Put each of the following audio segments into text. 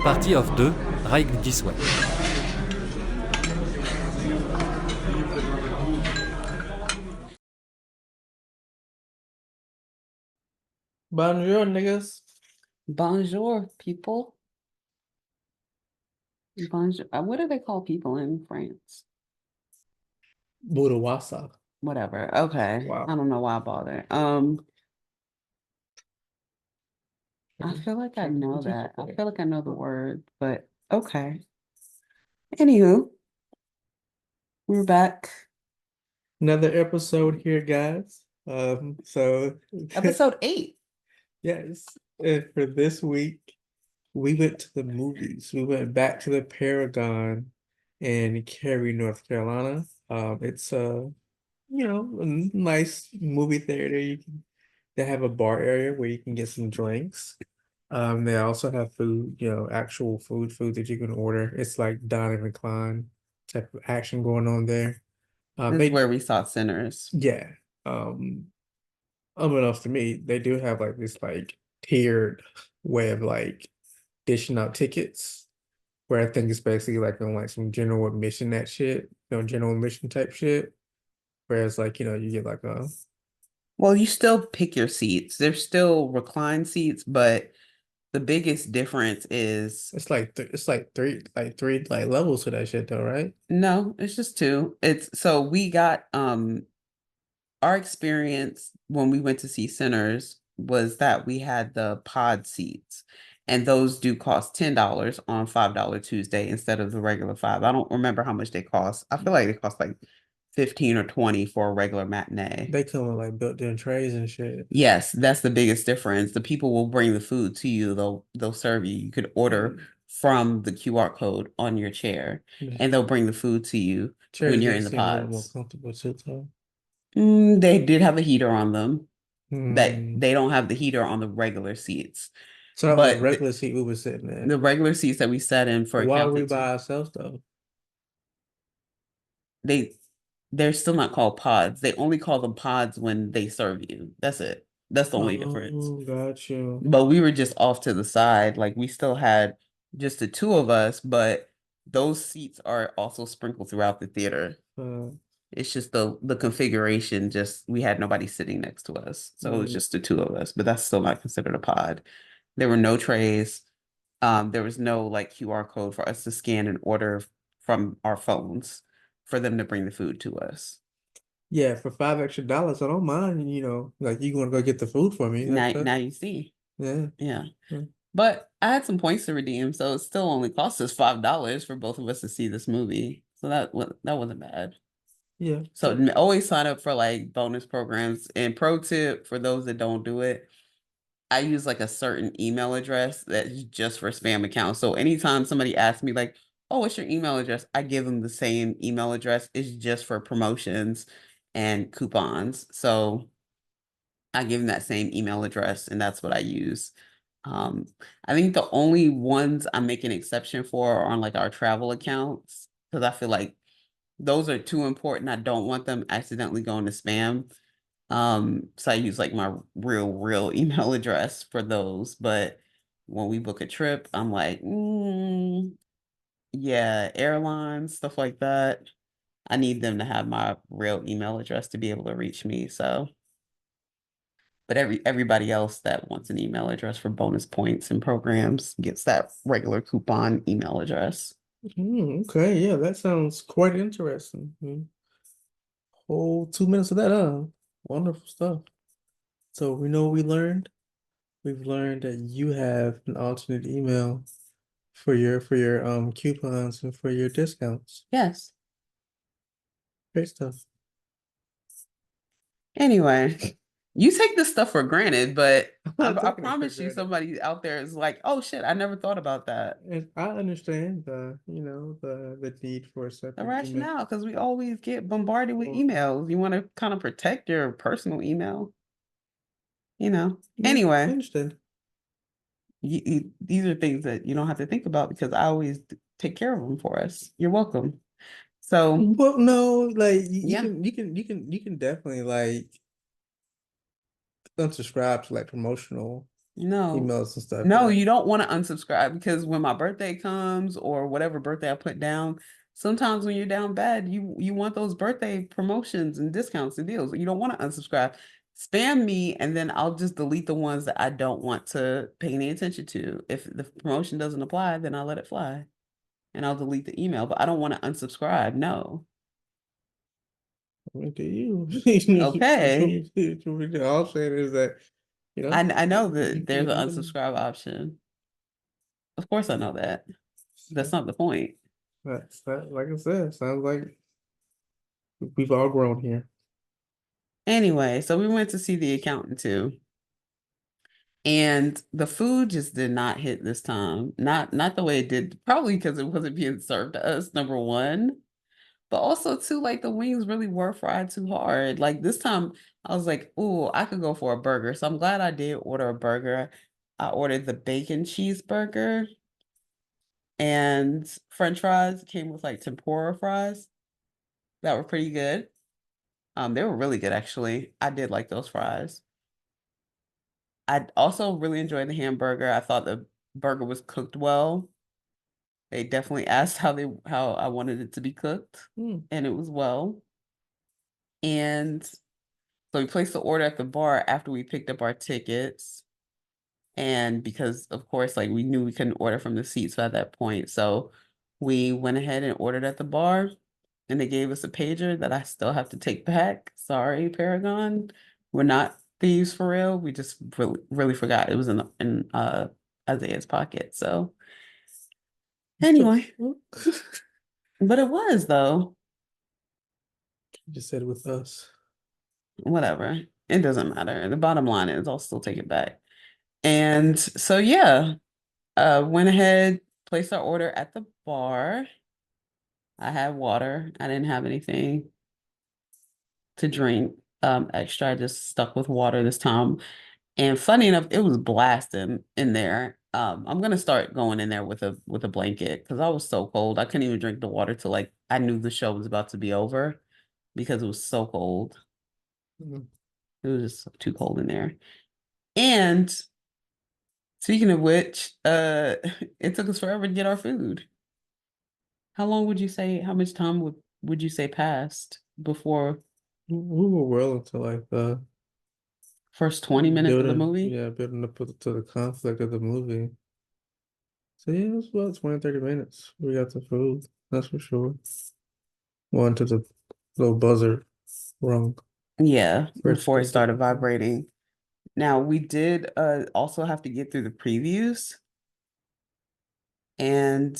Party of 2, règle 10 ouais. Bonjour, niggas. Bonjour, people. Bonjour. What do they call people in France? Budawasa. Whatever. Okay. Wow. I don't know why I bother. I feel like I know that. I feel like I know the word, but okay. Anywho, we're back. Another episode here, guys. So Episode 8. yes, for this week, we went to the movies. We went back to the Paragon in Cary, North Carolina. It's a nice movie theater. They have a bar area where you can get some drinks. They also have food, actual food that you can order. It's like dine and recline type of action going on there. This is They where we saw Sinners. Yeah. Um, Unbeknownst to me, they do have like this like tiered way of like dishing out tickets, where I think it's basically like on like some general admission that shit, general admission type shit. Whereas like, you get like a Well, you still pick your seats. There's still recline seats, but the biggest difference is it's like three like levels to that shit though, right? no, it's just two. It's so we got our experience when we went to see Sinners was that we had the pod seats, and those do cost $10 on $5 Tuesday instead of the regular five. I don't remember how much they cost. I feel like they cost like 15 or 20 for a regular matinee. They come with like built-in trays and shit. Yes, that's the biggest difference. The people will bring the food to you. They'll serve you. You could order from the QR code on your chair, and they'll bring the food to you when Chairs you're do in the seem a little more pods. comfortable too, though. They did have a heater on them. That Hmm. they don't have the heater on the regular seats, So that was the but regular seat we were sitting in. the regular seats that we sat in for Why were we accountant, by ourselves though? they they're still not called pods. They only call them pods when they serve you. That's it. That's the only difference. Oh, got you. But we were just off to the side. Like we still had just the two of us, but those seats are also sprinkled throughout the theater. Uh, It's just the configuration, just we had nobody sitting next to us. So it was just the two of us, but that's still not considered a pod. There were no trays. There was no like QR code for us to scan and order from our phones for them to bring the food to us. yeah, for $5 extra, I don't mind, like you want to go get the food for me. Now you see. Yeah. Yeah. Yeah. But I had some points to redeem, so it still only cost us $5 for both of us to see this movie. So that wasn't bad. Yeah. So always sign up for like bonus programs. And pro tip for those that don't do it, I use like a certain email address that's just for spam accounts. So anytime somebody asks me like, "Oh, what's your email address?" I give them the same email address. It's just for promotions and coupons. So I give them that same email address, and that's what I use. Um, I think the only ones I make an exception for are on like our travel accounts because I feel like those are too important. I don't want them accidentally going to spam. So I use like my real email address for those. But when we book a trip, I'm like, yeah, airlines, stuff like that. I need them to have my real email address to be able to reach me. So, but everybody else that wants an email address for bonus points and programs gets that regular coupon email address. Okay, yeah, that sounds quite interesting. Whole 2 minutes of that, huh? Wonderful stuff. So we know what we learned. We've learned that you have an alternate email for your coupons and for your discounts. Yes. Great stuff. Anyway, you take this stuff for granted, but I'm I, not I taking it for promise you, granted. somebody out there is like, "Oh shit, I never thought about that." And I understand the need for a The separate email. rationale, because we always get bombarded with Well, emails. You want to kind of protect your personal email, you know. yeah, I Anyway, understand. these are things that you don't have to think about because I always take care of them for us. You're welcome. So, Well, no, like yeah. you can definitely like unsubscribe to like promotional. No. emails and stuff. No, Yeah. you don't want to unsubscribe because when my birthday comes or whatever birthday I put down, sometimes when you're down bad, you want those birthday promotions and discounts and deals. You don't want to unsubscribe. Spam me and then I'll just delete the ones that I don't want to pay any attention to. If the promotion doesn't apply, then I'll let it fly and I'll delete the email, but I don't want to unsubscribe. No. Look at you. Okay. All I'm saying is that, I know that there's an you unsubscribe option. Of course I know that. That's can, not the point. that, like I said, sounds like we've all grown here. Anyway, so we went to see the accountant too. And the food just did not hit this time. Not the way it did, probably because it wasn't being served to us, number one. But also too, like the wings really were fried too hard. Like this time I was like, oh, I could go for a burger. So I'm glad I did order a burger. I ordered the bacon cheeseburger and French fries came with like tempura fries that were pretty good. They were really good actually. I did like those fries. I also really enjoyed the hamburger. I thought the burger was cooked well. They definitely asked how I wanted it to be cooked, Hmm. and it was well. And so we placed the order at the bar after we picked up our tickets. And because of course, like we knew we couldn't order from the seats at that point. So we went ahead and ordered at the bar and they gave us a pager that I still have to take back. Sorry, Paragon. We're not thieves for real. We just really forgot it was in Isaiah's pocket. So anyway, You but it was though. just said with us. Whatever. It doesn't matter. The bottom line is I'll still take it back. And so yeah, went ahead, placed our order at the bar. I had water. I didn't have anything to drink extra. I just stuck with water this time. And funny enough, it was blasting in there. I'm gonna start going in there with a blanket because I was so cold. I couldn't even drink the water till like I knew the show was about to be over because it was so cold. Mhm. It was just too cold in there. And speaking of which, it took us forever to get our food. How long would you say, how much time would you say passed before We were well into like the first 20 minutes of the building, movie? yeah, building up to the conflict of the movie. So yeah, it was about 20, 30 minutes. We got the food, that's for sure. One to the little buzzer rung. Yeah, First before it get started the vibrating. Now we did also have to get through the previews, and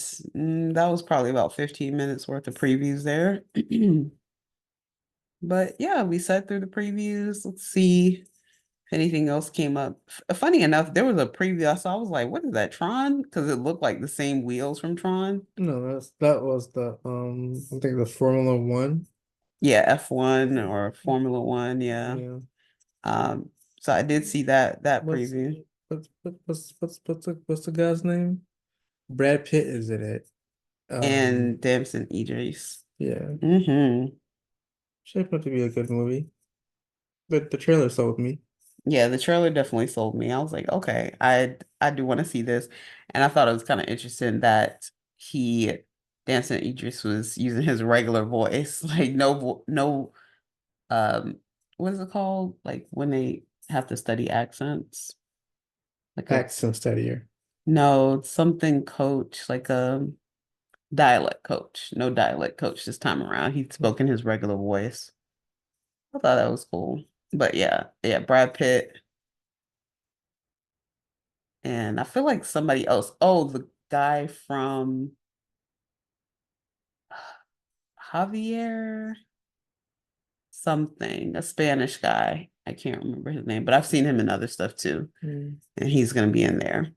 that was probably about 15 minutes worth of previews there. But yeah, we sat through the previews. Let's see if anything else came up. Funny enough, there was a preview I saw. I was like, what is that, Tron? Because it looked like the same wheels from Tron. No, that was the I think the Formula One. Yeah, F1 or Formula One, yeah. Yeah. Um, so I did see that What's preview. what's the guy's name? Brad Pitt is in it. And Damson Idris. Yeah, Mm-hmm. shaped up to be a good movie. But the trailer sold me. Yeah, the trailer definitely sold me. I was like, okay, I do want to see this. And I thought it was kind of interesting that he Damson Idris was using his regular voice. Like no what is it called? Like when they have to study accents. Like a Accent studier. no, something coach, like a dialect coach. No dialect coach this time around. He spoke in his regular voice. I thought that was cool. But yeah, Brad Pitt. And I feel like somebody else. Oh, the guy from Javier something, a Spanish guy. I can't remember his name, but I've seen him in other stuff too. Mm. And he's going to be in there.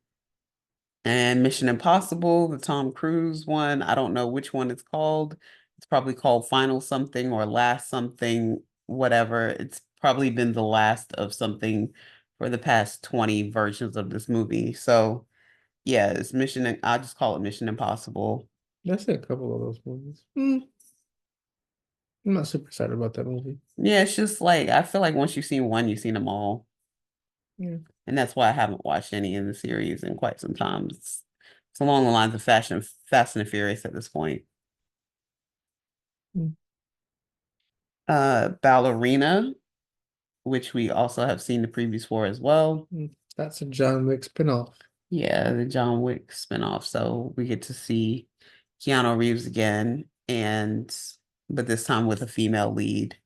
And Mission Impossible, the Tom Cruise one. I don't know which one it's called. It's probably called Final something or Last something, whatever. It's probably been the last of something for the past 20 versions of this movie. So yeah, it's I'll just call it Mission Impossible. I've seen a couple of those movies. I'm not super excited about that movie. Yeah, it's just like I feel like once you've seen one, you've seen them all. Yeah. And that's why I haven't watched any in the series in quite some time. It's along the lines of Fast and Furious at this point. Mm. Ballerina, which we also have seen the previews for as well. That's a John Wick spinoff. Yeah, the John Wick spinoff. So we get to see Keanu Reeves again, but this time with a female lead.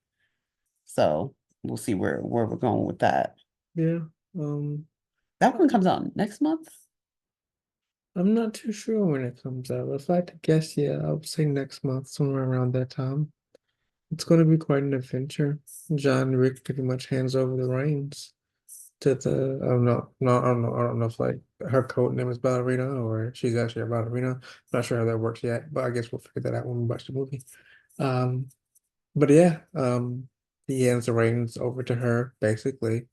So we'll see where we're going with that. Yeah. That one comes out next month. I'm not too sure when it comes out. If I had to guess, yeah, I would say next month, somewhere around that time. It's going to be quite an adventure. John Wick pretty much hands over the reins to the, I don't know, no, I don't know if like her code name is Ballerina or she's actually a ballerina. Not sure how that works yet, but I guess we'll figure that out when we watch the movie. Um, but yeah, he hands the reins over to her basically.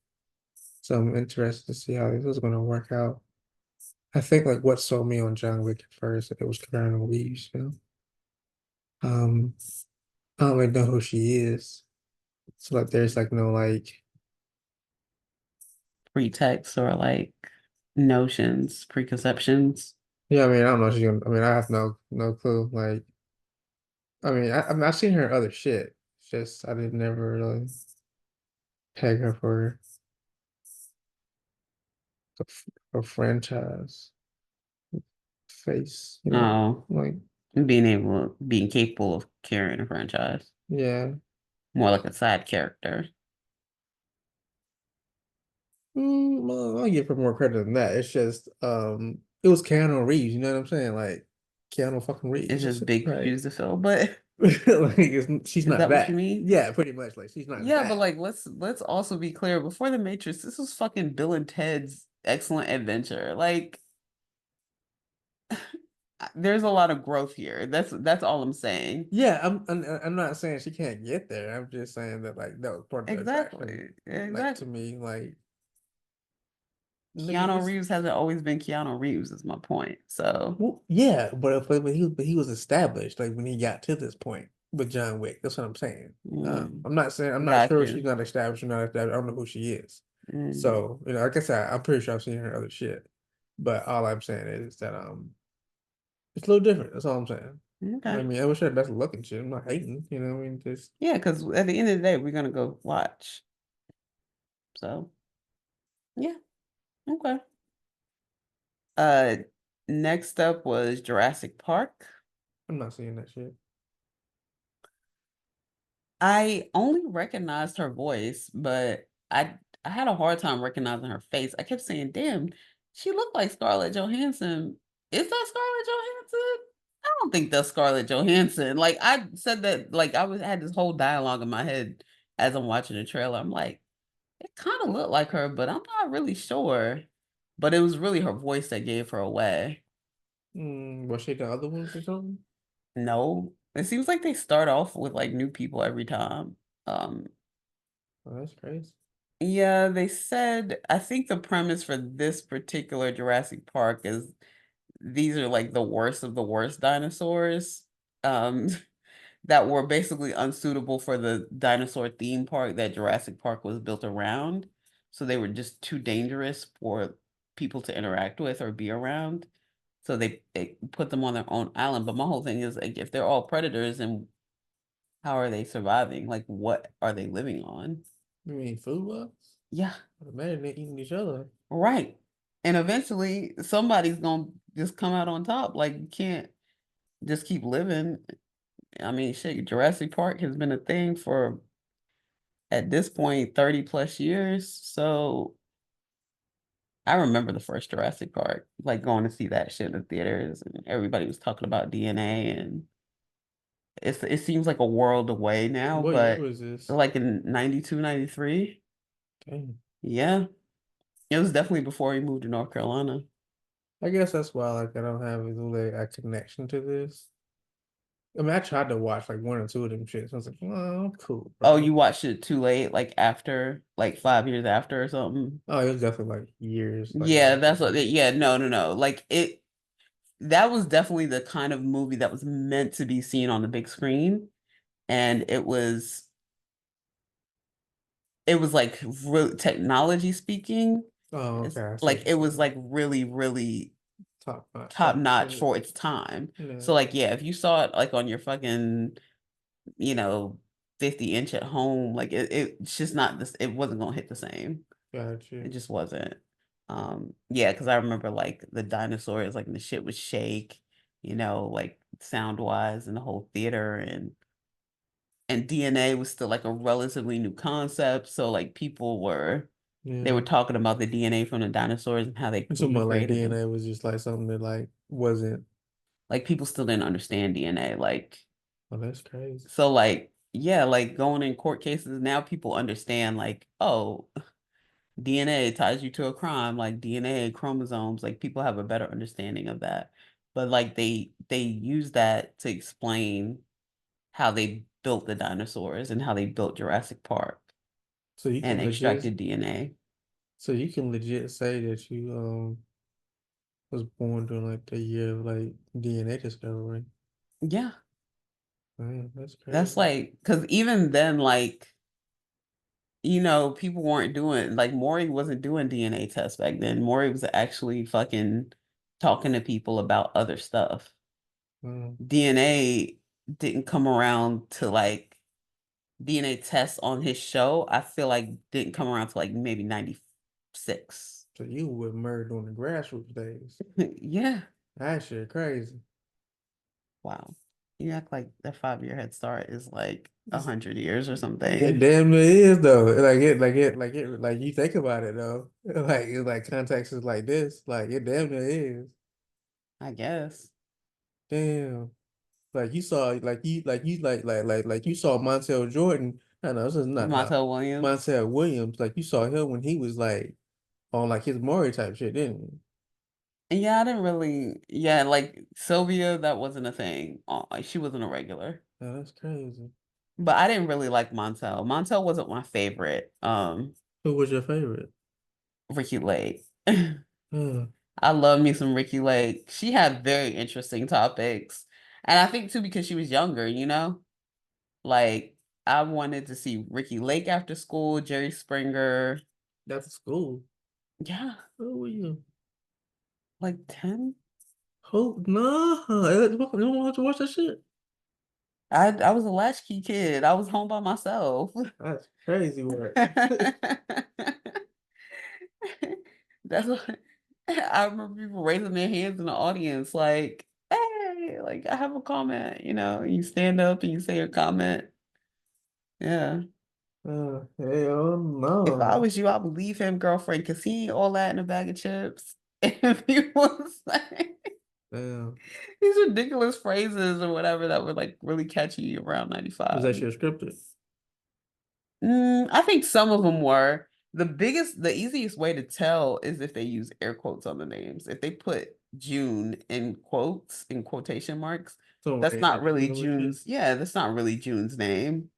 So I'm interested to see how this is going to work out. I think like what sold me on John Wick at first, it was Keanu Reeves, you know. Um, I don't really know who she is. So like there's like no like Pretext or like notions, preconceptions. yeah, I mean I don't know if she's gonna I mean I have no clue. Like I mean I've seen her in other shit. It's just I didn't never really peg her for a franchise face, you know. Oh, Like being capable of carrying a franchise. yeah. More like a side character. Well, I'll give her more credit than that. It's just it was Keanu Reeves, you know what I'm saying? Like Keanu fucking It's Reeves. just big Right. shoes to fill, but Like she's is not that what you that. mean? Yeah, pretty much. Like she's not Yeah, but that. like let's also be clear. Before the Matrix, this was fucking Bill and Ted's Excellent Adventure. Like there's a lot of growth here. That's all I'm saying. Yeah, I'm not saying she can't get there. I'm just saying that like that was part of the attraction. Exactly. Like to Exactly. me, like nigga, Keanu this Reeves hasn't always been Keanu Reeves, is my point. So well, yeah, but he was established like when he got to this point with John Wick. That's what I'm saying. mm, I'm not saying I'm not got sure she's you. not established or not established. I don't know who she is. Mm, So, like I said, I'm pretty sure I've seen her other shit. But all I'm saying is that it's a little different. That's all I'm saying. I okay. mean, I wish her best of luck and shit. I'm not hating, you know what I mean? Just Yeah, because at the end of the day, we're gonna go watch. So yeah, okay. Uh, next up was Jurassic Park. I'm not seeing that shit. I only recognized her voice, but I had a hard time recognizing her face. I kept saying, "Damn, she looked like Scarlett Johansson." Is that Scarlett Johansson? I don't think that's Scarlett Johansson. Like I said that, like had this whole dialogue in my head as I'm watching the trailer. I'm like, it kind of looked like her, but I'm not really sure. But it was really her voice that gave her away. Was she the other ones or something? No, it seems like they start off with like new people every time. Um, Oh, that's crazy. Yeah, they said, I think the premise for this particular Jurassic Park is these are like the worst of the worst dinosaurs um that were basically unsuitable for the dinosaur theme park that Jurassic Park was built around. So they were just too dangerous for people to interact with or be around. So they put them on their own island. But my whole thing is like if they're all predators, and how are they surviving? Like what are they living on? You mean food wise? Yeah. I imagine they're eating each other. Right. And eventually somebody's gonna just come out on top. Like you can't just keep living. I mean, shit, Jurassic Park has been a thing for at this point 30 plus years. So I remember the first Jurassic Park, like going to see that shit in the theaters and everybody was talking about DNA and it seems like a world away now, What year but was this? like in 92, 93. Dang. Yeah. It was definitely before he moved to North Carolina. I guess that's why like I don't have really a connection to this. I mean, I tried to watch like one or two of them shits. I was like, oh, cool, Oh, bro. you watched it too late, like after, like 5 years after or something. Oh, it was definitely like years like Yeah, after. that's what. Yeah, no, no, no. Like it. That was definitely the kind of movie that was meant to be seen on the big screen, and it was it was like technology speaking. Oh, It's okay. like it was like really, really top notch for its time. Yeah. So like, yeah, if you saw it like on your fucking, 50-inch at home, like it's just not this, it wasn't gonna hit the same. Got you. It just wasn't. Yeah, because I remember like the dinosaurs, like the shit would shake, like sound wise in the whole theater, and DNA was still like a relatively new concept. So like they were talking about the DNA from the dinosaurs and how they So more like recreated them. DNA was just like something that like wasn't. Like people still didn't understand DNA. Like, Oh, that's crazy. so like, yeah, like going in court cases now, people understand like, oh, DNA ties you to a crime, like DNA, chromosomes, like people have a better understanding of that. But like they use that to explain how they built the dinosaurs and how they built Jurassic Park So you and can legit. extracted DNA. So you can legit say that you was born during like the year of like DNA discovery. Yeah, Man, that's that's crazy. like, because even then, like, people weren't doing, like, Maury wasn't doing DNA tests back then. Maury was actually fucking talking to people about other stuff. DNA didn't come around to like DNA tests on his show. I feel like didn't come around to like maybe 96. So you were murdered on the grassroots days. Yeah. That shit crazy. Wow. You act like that 5-year head start is like 100 years or It something. damn near is though. Like you think about it though. Like contexts is like this. Like it damn near is. I guess. Damn. Like you saw like you saw Montel Jordan. I know this is not Montel Williams. Montel Williams. Like you saw him when he was like on like his Maury type shit, didn't you? Yeah, I didn't really. Yeah, like Sylvia, that wasn't a thing. Like, she wasn't a regular. Oh, that's crazy. But I didn't really like Montel. Montel wasn't my favorite. Who was your favorite? Ricky Lake. Uh, I love me some Ricky Lake. She had very interesting topics. And I think too because she was younger, Like I wanted to see Ricky Lake after school, Jerry Springer. that's school. Yeah, Who were you? like 10. Who? Nah. You don't want to watch that shit? I was a latchkey kid. I was home by myself. That's crazy work. That's what I remember people raising their hands in the audience, like, hey, like I have a comment, you stand up and you say your comment. Yeah. Hell If I no. was you, I would leave him, girlfriend, because he ain't all that in a bag of chips. If he was like Damn. these ridiculous phrases or whatever that were like really catchy around Was 95. that shit scripted? I think some of them were. The easiest way to tell is if they use air quotes on the names. If they put June in quotes, in quotation marks, So that's like not really random and shit. June's. Yeah, that's not really June's name.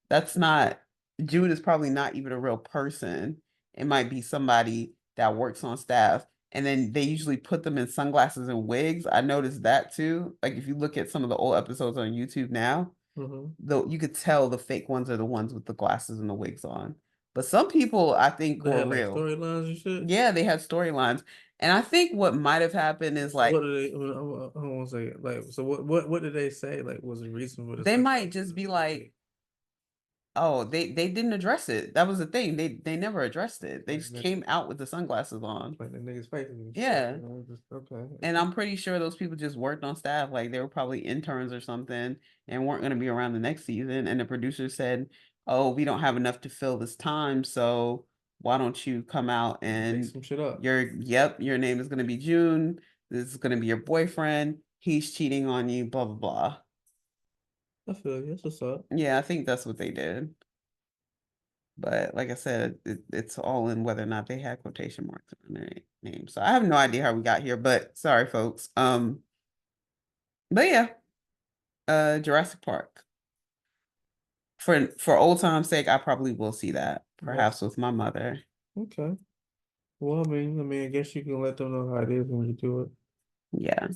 That's not, June is probably not even a real person. It might be somebody that works on staff. And then they usually put them in sunglasses and wigs. I noticed that too. Like if you look at some of the old episodes on YouTube now, though you could tell the fake ones are the ones with the glasses and the wigs on. But some people I think They were had like real. storylines and shit. Yeah, they had storylines. And I think what might have happened is So what like did they? I don't want to say it. Like, so what did they say? Like, was the reason for the they might sunglasses just and be the like, wig? oh, they didn't address it. That was the thing. They never addressed it. They Like, just came out with the sunglasses on. like the niggas faces and shit. Yeah. Just, okay. And I'm pretty sure those people just worked on staff. Like they were probably interns or something and weren't going to be around the next season. And the producer said, oh, we don't have enough to fill this time. So why don't you come out Make and some shit up. your name is going to be June. This is going to be your boyfriend. He's cheating on you, blah, blah, blah. I feel you. That's what's up. Yeah, I think that's what they did. But like I said, it's all in whether or not they had quotation marks in their name. So I have no idea how we got here, but sorry, folks. But yeah, Jurassic Park. For old time's sake, I probably will see that, perhaps with my mother. Okay. Well, I guess you can let them know how it is when you do it. Yeah.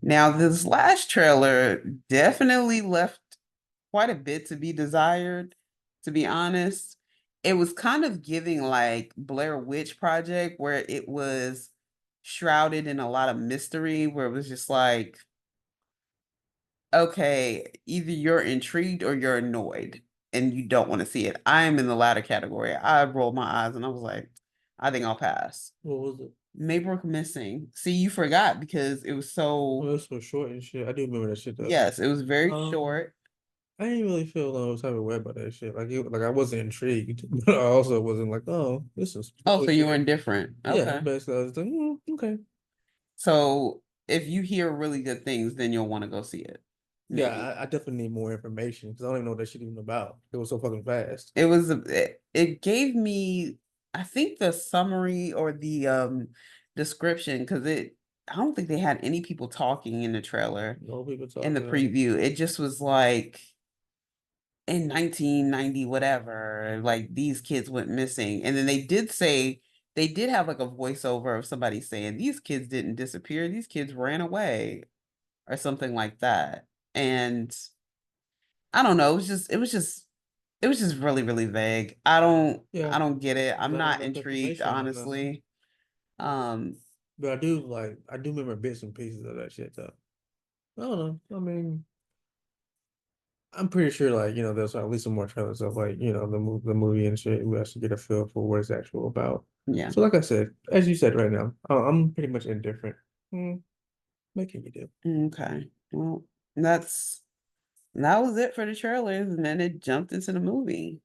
Now this last trailer definitely left quite a bit to be desired, to be honest. it was kind of giving like Blair Witch Project, where it was shrouded in a lot of mystery, where it was just like, okay, either you're intrigued or you're annoyed and you don't want to see it. I am in the latter category. I rolled my eyes and I was like, I think I'll pass. What was it? Maybrook Missing. See, you forgot because it was Well, so, it was so short and shit. I do remember that shit though. yes, it was very Um, short. I didn't really feel no type of way about that shit. Like I wasn't intrigued, but I also wasn't like, oh, this is Oh, so you were bullshit. indifferent. Yeah, Okay. basically, I was like, okay. So if you hear really good things, then you'll want to go see it. Yeah, Maybe. I definitely need more information because I don't even know what that shit even about. It was so fucking fast. It gave me, I think, the summary or the description, because it I don't think they had any people talking in the trailer, No people in the talking. preview. It just was like in 1990 whatever, like these kids went missing. And then they did have like a voiceover of somebody saying these kids didn't disappear, these kids ran away or something like that. And I don't know, it was just really, really vague. Yeah, I don't get it. I'm not not enough intrigued, information on them. honestly. Um, But I do remember bits and pieces of that shit though. I don't know. I mean, I'm pretty sure like there's at least some more trailers of like the movie and shit. We actually get a feel for what it's actual about. yeah. So like I said, as you said right now, I'm pretty much indifferent. Hmm, what can you do? Okay. Well, that's that was it for the trailers, and then it jumped into the movie.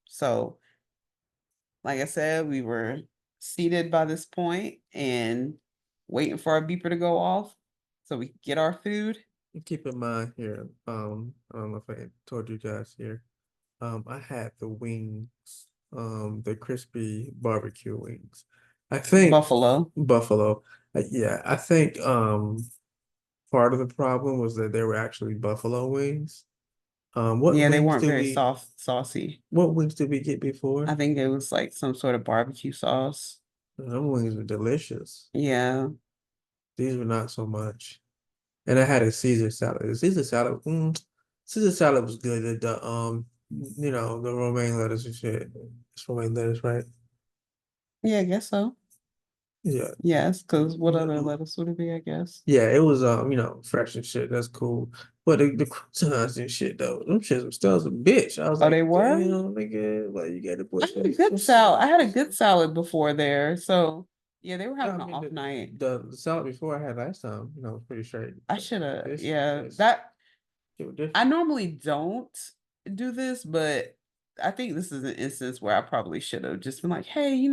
So like I said, we were seated by this point and waiting for our beeper to go off so we could get our food. Keep in mind here, I don't know if I told you guys here. I had the wings, the crispy barbecue wings. I think Buffalo. buffalo. Yeah, I think part of the problem was that they were actually buffalo wings. Yeah, they weren't very saucy. What wings did we get I before? think it was like some sort of barbecue sauce. Them wings were delicious. Yeah. These were not so much. And I had a Caesar salad. Caesar salad was good. The romaine lettuce and shit. It's romaine lettuce, right? Yeah, I guess so. Yeah. Yes, because what other The- lettuce would it be, I guess? Yeah, it was fresh and shit. That's cool. But the croutons and shit though, them shits was still a bitch. I was Oh, like, they were? damn, nigga, like you gotta I put had a some good salad. I had a good salad before there. So yeah, they were I having an mean off night. the salad before I had last time, was pretty straight. I But should have, this yeah. this That shit was I different. normally don't do this, but I think this is an instance where I probably should have just been like, hey,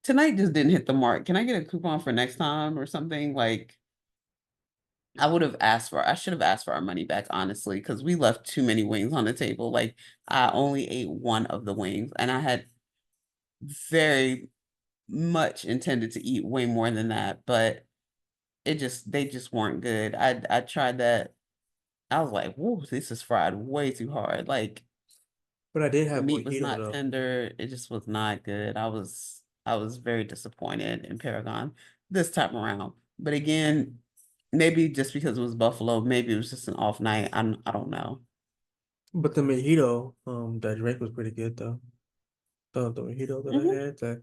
tonight just didn't hit the mark. Can I get a coupon for next time or something? Like I should have asked for our money back, honestly, because we left too many wings on the table. Like I only ate one of the wings and I had very much intended to eat way more than that, but they just weren't good. I tried that. I was like, whoa, this is fried way too hard. Like But I did the have meat was mojito not though. tender. It just was not good. I was very disappointed in Paragon this time around. But again, maybe just because it was Buffalo, maybe it was just an off night. I don't know. But the mojito, that drink was pretty good though. The mojito that I Hmm. had, that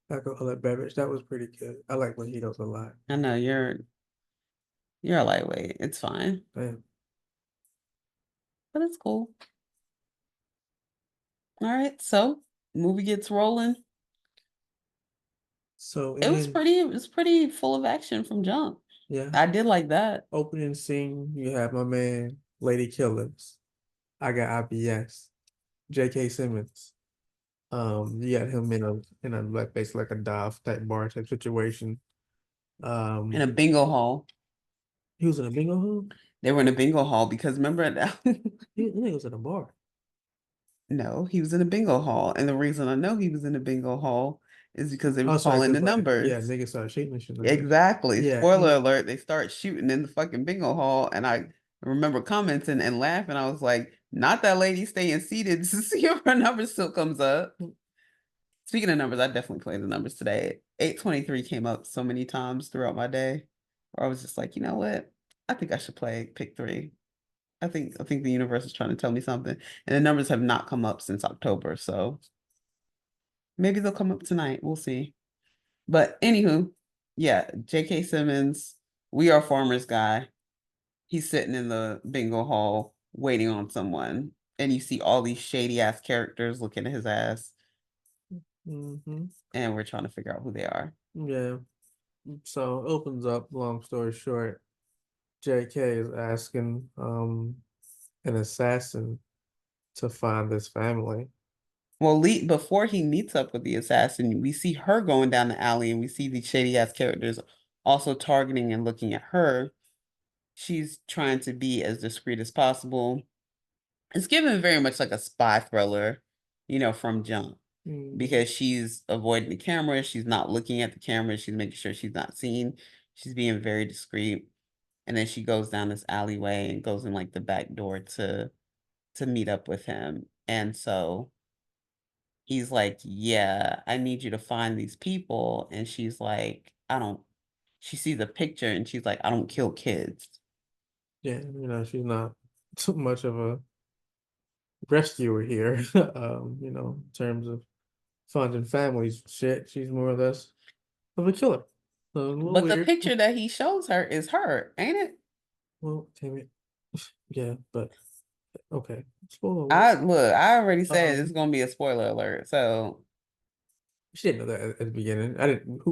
alcoholic beverage, that was pretty good. I like mojitos a lot. I know you're a lightweight. It's fine, Damn. but it's cool. All right, so movie gets rolling. So and then It was pretty full of action from jump. yeah, I did like that. opening scene, you have my man, Lady Killers. I got IBS. J.K. Simmons. You got him in a like basically like a dive type bar type situation. In a Um, bingo hall. he was in a bingo hall. They were in a bingo hall because remember that He was in a bar. no, he was in a bingo hall. And the reason I know he was in a bingo hall is because they was Oh, sorry, calling the because like numbers. niggas started shooting and shit like that. Exactly. Yeah, Spoiler alert, they start shooting in the fucking bingo hall. And I remember commenting and laughing. I was like, not that lady staying seated to see if her number still comes up. Speaking of numbers, I definitely played the numbers today. 823 came up so many times throughout my day where I was just like, you know what? I think I should play pick three. I think the universe is trying to tell me something. And the numbers have not come up since October, so maybe they'll come up tonight. We'll see. But anywho, yeah, J.K. Simmons, We Are Farmers guy. He's sitting in the bingo hall waiting on someone, and you see all these shady ass characters looking at his ass, Mm-hmm. and we're trying to figure out who they are. Yeah. So it opens up, long story short, JK is asking an assassin to find this family. Well, before he meets up with the assassin, we see her going down the alley, and we see these shady ass characters also targeting and looking at her. She's trying to be as discreet as possible. It's given very much like a spy thriller, from jump, because she's avoiding the camera. She's not looking at the camera. She's making sure she's not seen. She's being very discreet. And then she goes down this alleyway and goes in like the back door to meet up with him. And so he's like, yeah, I need you to find these people. And she's like, I don't, she sees a picture and she's like, I don't kill kids. Yeah, she's not too much of a rescuer here. In terms of finding families shit, she's more or less of a killer. So a little But the weird. picture that he shows her is her, ain't it? Well, damn it. Yeah, but okay. Spoiler I alert. look, I already said it's Um, gonna be a spoiler alert. So she didn't know that at the beginning. I didn't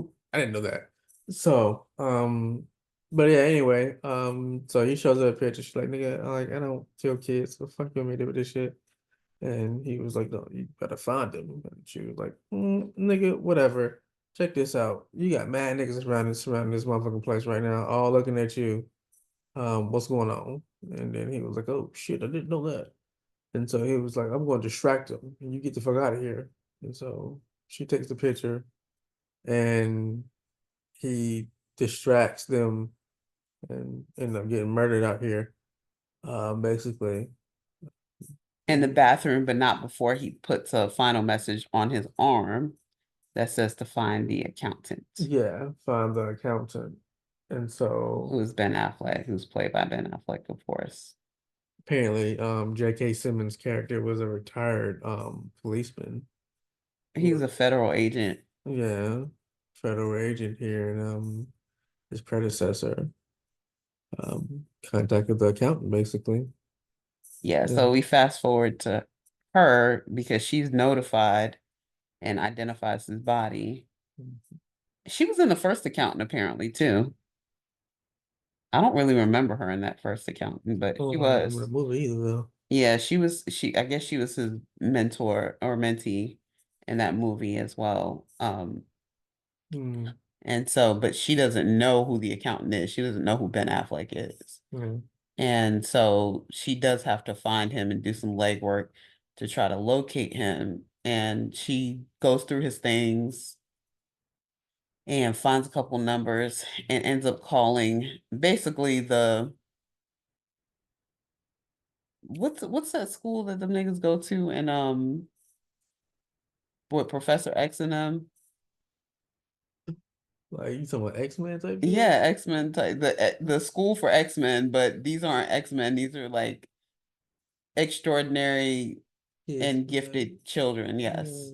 know that. So, but yeah, anyway, so he shows her a picture. She's like, nigga, I don't kill kids. So fuck you want me to do with this shit? And he was like, no, you better find them. And she was like, nigga, whatever. Check this out. You got mad niggas surrounding this motherfucking place right now, all looking at you. What's going on? And then he was like, oh shit, I didn't know that. And so he was like, I'm going to distract them and you get the fuck out of here. And so she takes the picture and he distracts them and end up getting murdered out here. Basically. in the bathroom, but not before he puts a final message on his arm that says to find the accountant, Yeah, find the accountant. And so who's Ben Affleck, who's played by Ben Affleck, of course. apparently J.K. Simmons' character was a retired policeman. He's a federal agent. Yeah, federal agent here, and his predecessor contacted the accountant basically. Yeah, so we fast forward to her because she's notified and identifies his body. She was in the first accountant apparently too. I don't really remember her in that first accountant, but I she don't remember the was. movie either though. Yeah, I guess she was his mentor or mentee in that movie as well. Mm, And so, but she doesn't know who the accountant is. She doesn't know who Ben Affleck is. mm, And so she does have to find him and do some legwork to try to locate him. And she goes through his things and finds a couple numbers and ends up calling basically what's that school that the niggas go to, and with Professor X and them? like you talking about X-Men type shit? Yeah, X-Men type, the school for X-Men, but these aren't X-Men, these are like extraordinary Kids, and gifted children, yes.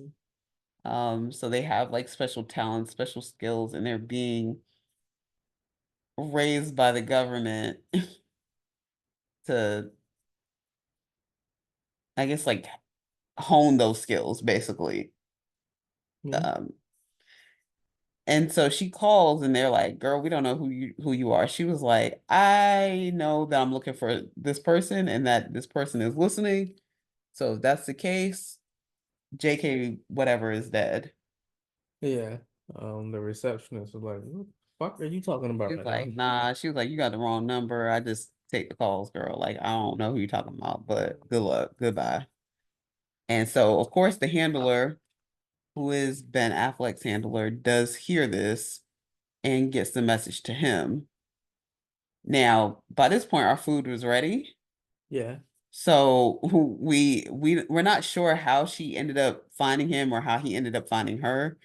So they have like special talents, special skills, and they're being raised by the government to, I guess, like hone those skills basically. yeah. Um, and so she calls and they're like, girl, we don't know who you are. She was like, I know that I'm looking for this person and that this person is listening. So if that's the case, JK whatever is dead. Yeah. The receptionist was like, "What the fuck are you talking about She was right now?" like, nah, she was like, you got the wrong number. I just take the calls, girl. Like, I don't know who you're talking about, but good luck. Goodbye. And so, of course, the handler, who is Ben Affleck's handler, does hear this and gets the message to him. Now, by this point, our food was ready. Yeah. So we're not sure how she ended up finding him or how he ended up finding her,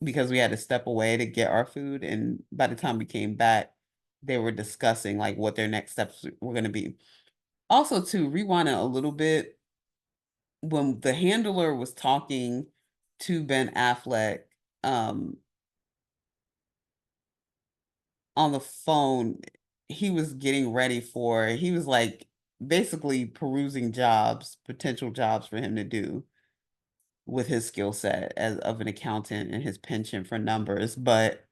because we had to step away to get our food. And by the time we came back, they were discussing like what their next steps were going to be. Also, to rewind it a little bit, when the handler was talking to Ben Affleck on the phone, he was getting ready he was like basically perusing potential jobs for him to do with his skill set as of an accountant and his penchant for numbers. But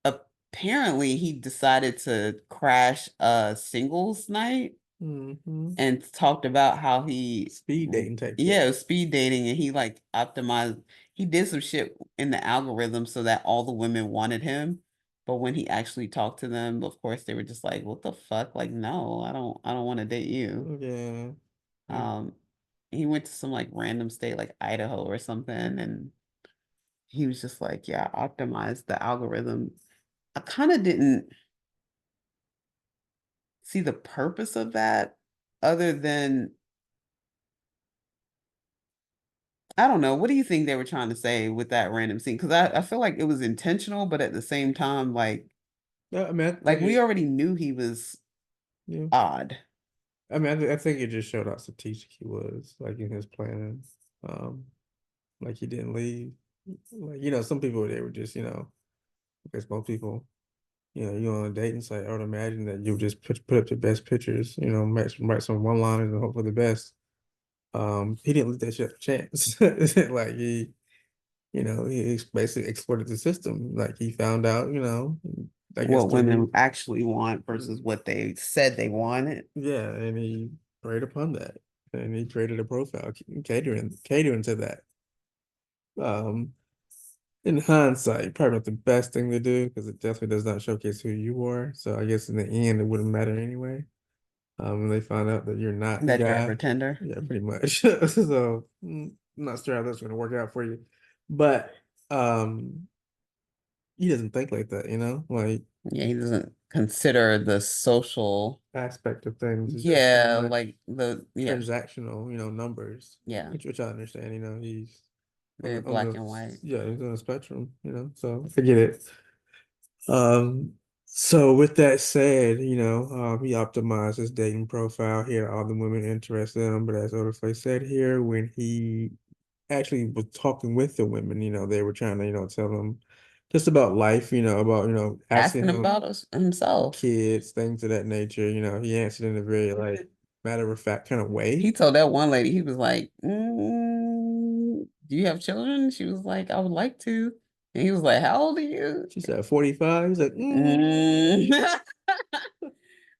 apparently he decided to crash a singles night and talked about how he Speed dating type shit. yeah, speed dating, and he like optimized. He did some shit in the algorithm so that all the women wanted him, but when he actually talked to them, of course they were just like, "What the fuck? Like, no, I don't want to date you." Yeah. Um, he went to some like random state like Idaho or something, and he was just like, "Yeah, I optimized the algorithm." I kind of didn't see the purpose of that, other than I don't know. What do you think they were trying to say with that random scene? Because I feel like it was intentional, but at the same time, Yeah, I mean, I like think we already knew he was yeah. odd. I mean, I think it just showed how strategic he was, like in his planning. Um, like he didn't leave. Like, some people they were just, I guess most people, you on a dating site, I would imagine that you would just put up the best pictures, write some one-liners and hope for the best. He didn't let that shit a chance. Like he basically exploited the system. Like he found out, I guess What women actually want versus what they said they wanted. yeah, and he preyed upon that, and he created a profile catering to that. Um, in hindsight, probably not the best thing to do because it definitely does not showcase who you are. So I guess in the end, it wouldn't matter anyway. When they find out that you're not the That you're a guy, pretender. yeah, pretty much. So I'm not sure how that's going to work out for you, but um, he doesn't think like that, like Yeah, he doesn't consider the social. aspect of things is just pretty Yeah, much like transactional, numbers, yeah, which I understand, he's very on black the and white. yeah, he's on the spectrum, so I get it. Um, so with that said, he optimized his dating profile. He had all the women interested in him, but as Odafe said here, when he actually was talking with the women, they were trying to, tell him just about life, about, asking Asking him about himself. kids, things of that nature. He answered in a very like matter of fact kind of way. He told that one lady, he was like, "Do you have children?" She was like, "I would like to." And he was like, "How old are you?" She said 45. He's like, Mm.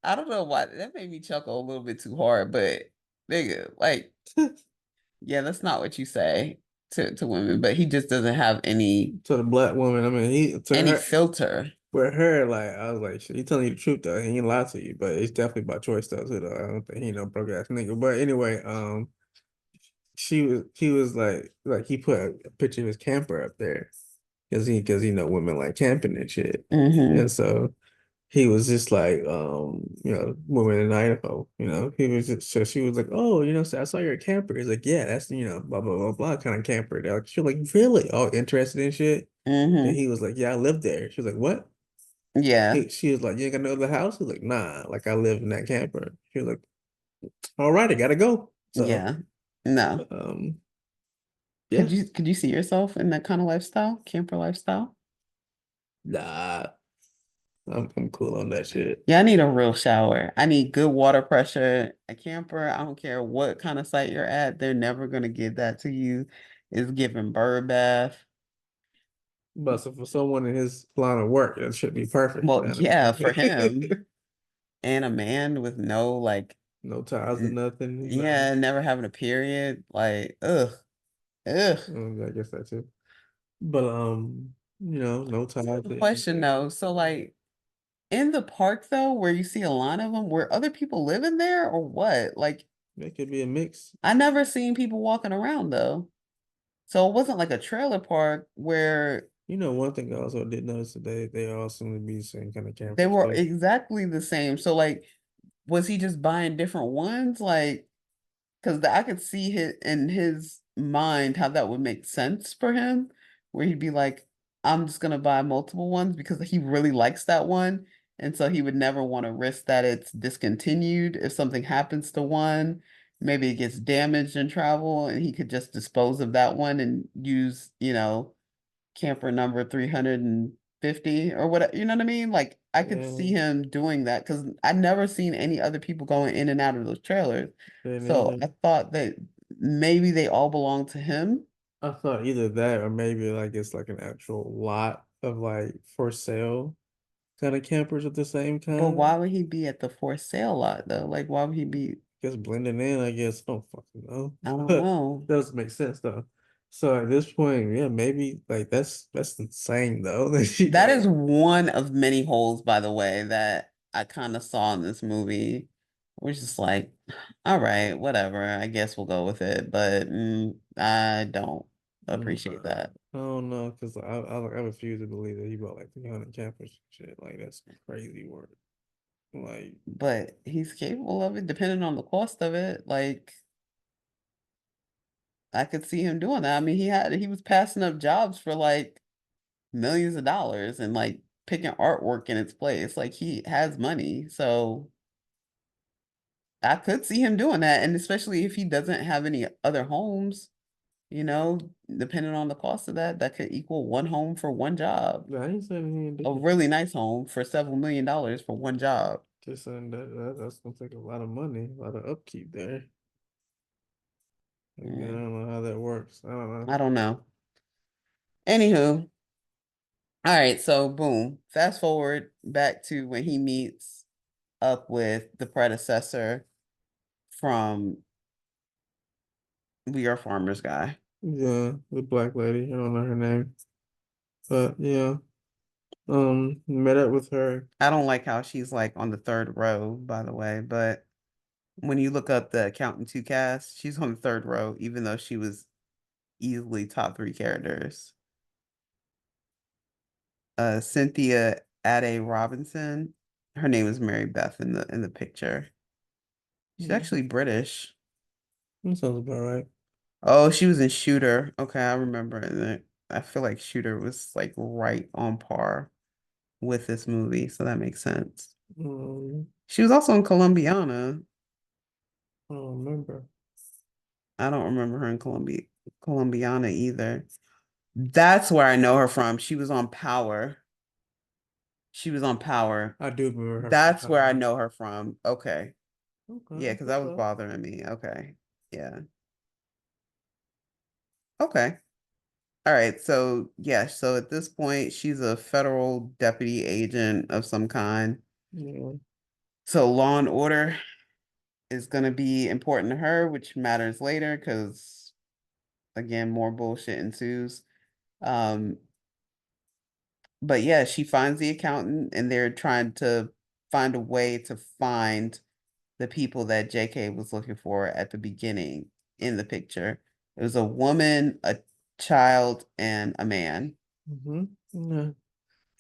I don't know why that made me chuckle a little bit too hard, but nigga, like, yeah, that's not what you say to women, but he just doesn't have to the black woman. I mean, he to any her filter. with her, like I was like, he telling you the truth though. He ain't lie to you, but it's definitely by choice though. Too, though. I don't think he no broke ass nigga. But anyway, he was like he put a picture of his camper up there because women like camping and shit, Mm-hmm. and so he was just like women in Idaho, he was just so she was like, oh, so I saw you're a camper. He's like, yeah, that's blah blah blah blah kind of camper. They're like, she's like, really? Oh, interested in shit. And Mm-hmm. he was like, yeah, I live there. She was like, what? Yeah. She was like, you ain't got no other house? He's like, nah, like I live in that camper. She was like, all right, I gotta go. So Yeah. No. um yeah, Could you see yourself in that kind of lifestyle, camper lifestyle? nah, I'm cool on that shit. Yeah, I need a real shower. I need good water pressure. A camper, I don't care what kind of site you're at, they're never gonna give that to you. It's giving bird bath. But so for someone in his line of work, it should be perfect, Well, yeah, for honestly. him and a man with no like, No ties or nothing. yeah, never having a period. Like, ugh, ugh. I guess that too. But no ties. Question though, so like in the park though, where you see a line of them, were other people living there or what? Like, It could be a mix. I never seen people walking around though. So it wasn't like a trailer park where One thing I also did notice today, they all seem to be the same kind of they campers were too. exactly the same. So like, was he just buying different ones? Like, because I could see in his mind how that would make sense for him, where he'd be like, I'm just gonna buy multiple ones because he really likes that one. And so he would never want to risk that it's discontinued if something happens to one. Maybe it gets damaged in travel, and he could just dispose of that one and use, camper number 350 or whatever. You know what I mean? Like I could Yeah, see him doing that because I never seen any other people going in and out of those trailers. didn't So I either. thought that maybe they all belong to him. I thought either that or maybe like it's like an actual lot of like for sale kind of campers of the same But why kind. would he be at the for sale lot though? Like why would he be? Just blending in, I guess. I don't fucking know. I don't But know. does make sense though. So at this point, yeah, maybe like that's insane though that she That is like one of many holes, by the way, that I kind of saw in this movie. We're just like, all right, whatever. I guess we'll go with it, but I don't appreciate that. I don't know because I refuse to believe that he bought like 300 campers and shit. Like that's crazy work. Like But he's capable of it, depending on the cost of it. Like, I could see him doing that. I mean, he was passing up jobs for like millions of dollars and like picking artwork in its place. Like he has money, so I could see him doing that, and especially if he doesn't have any other homes, you know, depending on the cost of that, that could equal one home for one job. I ain't saying he ain't A doing it. really nice home for several million dollars for one job. Just saying that's gonna take a lot of money, a lot of upkeep there. Again, I Mm, don't know how that works. I don't know. I don't know. Anywho, all right, so boom, fast forward back to when he meets up with the predecessor from We Are Farmers guy. Yeah, the black lady. I don't know her name, but yeah. Met up with her. I don't like how she's like on the third row, by the way, but when you look up the Accountant 2 cast, she's on the third row, even though she was easily top three characters. Cynthia Ade Robinson. Her name is Mary Beth in the picture. She's Mm, actually British. that sounds about right. Oh, she was in Shooter. Okay, I remember that. I feel like Shooter was like right on par with this movie, so that makes sense. Um, She was also in Columbiana. I don't remember. I don't remember her in Columbiana either. That's where I know her from. She was on Power. She was on Power. I do remember her from That's where I Power. know her from. Okay. Okay, Yeah, that's because that what's was up. bothering me. Okay. Yeah. Okay. All right. So, yeah. So at this point, she's a federal deputy agent of some kind. Yeah. So law and order is going to be important to her, which matters later because, again, more bullshit ensues. Um, but yeah, she finds the accountant and they're trying to find a way to find the people that JK was looking for at the beginning in the picture. It was a woman, a child, and a man. Mm-hmm. Yeah.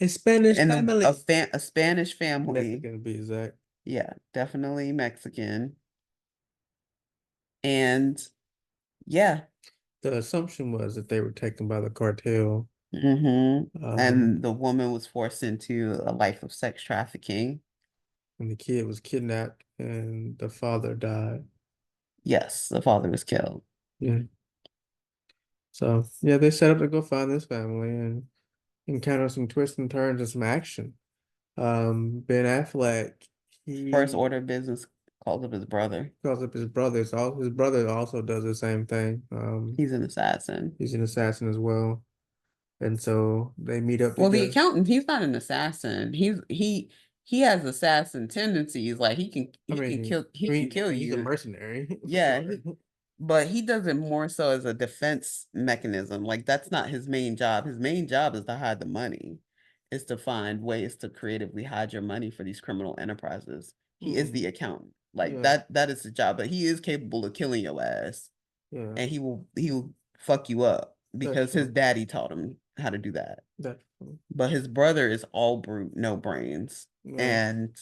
A Spanish And family. a Spanish family. Mexican to be exact. Yeah, definitely Mexican. And yeah. The assumption was that they were taken by the cartel. And Um, the woman was forced into a life of sex trafficking. and the kid was kidnapped and the father died. Yes, the father was killed. Yeah. So yeah, they set up to go find this family and encounter some twists and turns and some action. Ben Affleck, First he order of business calls up his brother. calls up his brothers. All his brother also does the same thing. He's an assassin. He's an assassin as well. And so they meet up Well, the together. accountant, he's not an assassin. He has assassin tendencies. Like he can kill He's a you. mercenary for Yeah, sure. but he does it more so as a defense mechanism. Like that's not his main job. His main job is to hide the money, is to find ways to creatively hide your money for these criminal enterprises. He is Hmm. the accountant. Like Yeah, that is his job, but he is capable of killing your ass. yeah, And he will fuck you up that's because his true. daddy taught him how to do that. That's true. But his brother is all brute, no brains. Yeah. And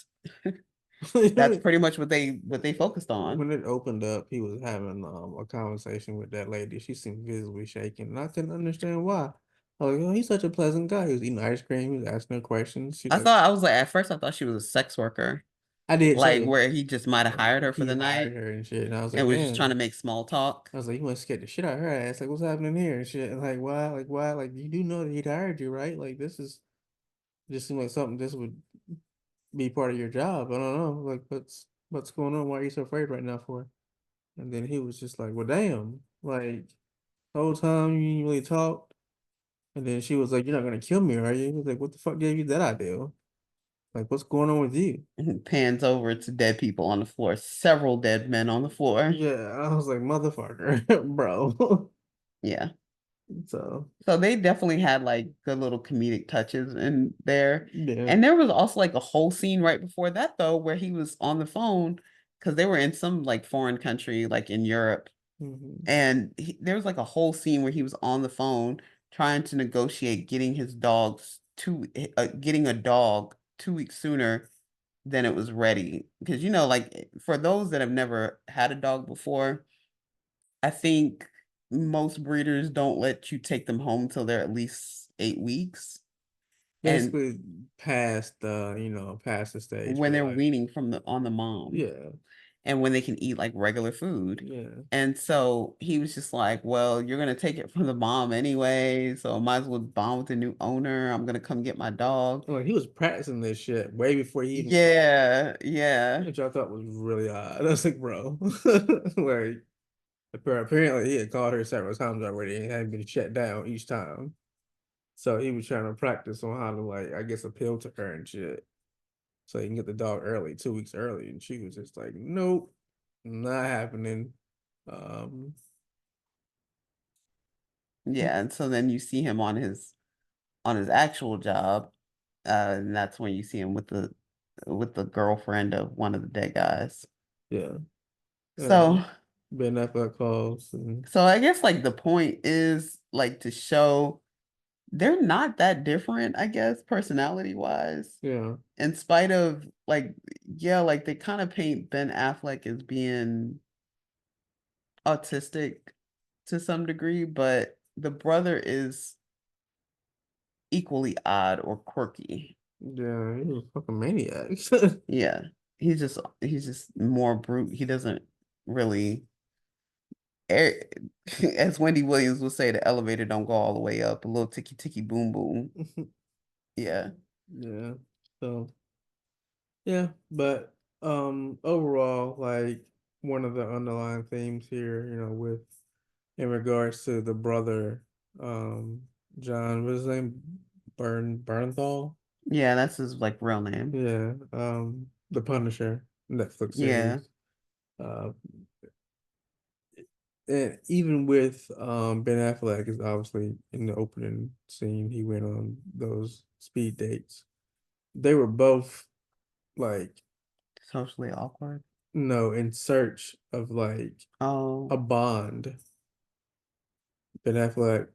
that's pretty much what they focused on. When it opened up, he was having a conversation with that lady. She seemed visibly shaken, and I couldn't understand why. I was like, oh, he's such a pleasant guy. He was eating ice cream. He was asking her questions. She's like, I was like, at first I thought she was a sex worker, I did like too. where he just might have hired her for He the hired night her and shit, and I was like, and was just trying to damn. make small talk. I was like, you must scared the shit out of her ass. Like, what's happening here and shit. And like, why? Like, why? Like, you do know that he'd hired you, right? Like, this is just seems like something this would be part of your job. I don't know. Like, what's going on? Why are you so afraid right now for? And then he was just like, well, damn. Like, the whole time you didn't really talk. And then she was like, you're not gonna kill me, are you? He was like, what the fuck gave you that idea? Like, what's going on with you? Pans over to dead people on the floor, several dead men on the floor. Yeah, I was like, motherfucker, bro. Yeah. So, So they definitely had like good little comedic touches in there. yeah. And there was also like a whole scene right before that though, where he was on the phone because they were in some like foreign country, like in Europe. Hmm. And there was like a whole scene where he was on the phone trying to negotiate getting his dogs getting a dog 2 weeks sooner than it was ready. Because you know, like for those that have never had a dog before, I think most breeders don't let you take them home till they're at least 8 weeks. And Basically past the, past the stage when where they're like, weaning from the on the mom yeah, and when they can eat like regular food. yeah. And so he was just like, well, you're gonna take it from the mom anyway, so I might as well bond with the new owner. I'm gonna come get my dog. Like he was practicing this shit way before he even called, Yeah, yeah. which I thought was really odd. I was like, bro, like apparently he had called her several times already and had been shut down each time. So he was trying to practice on how to like, I guess, appeal to her and shit. So he can get the dog early, 2 weeks early. And she was just like, nope, not happening. Um, Yeah. And so then you see him on his actual job. And that's when you see him with the girlfriend of one of the dead guys. yeah. So Ben Affleck calls and so I guess like the point is like to show they're not that different, I guess, personality wise. yeah, In spite of like, yeah, like they kind of paint Ben Affleck as being autistic to some degree, but the brother is equally odd or quirky. yeah, he was a fucking maniac. Yeah. He's just more brute. He doesn't really eh, as Wendy Williams would say, the elevator don't go all the way up. A little ticky ticky boom boom. Yeah. Yeah. So yeah, but overall, like one of the underlying themes here, with in regards to the brother, John, what's his name? Bernthal? Yeah, that's his like real name. Yeah, The Punisher, Netflix Yeah. series. Uh, and even with Ben Affleck is obviously in the opening scene, he went on those speed dates. They were both like, Socially awkward. no, in search of like Oh, a bond. Ben Affleck,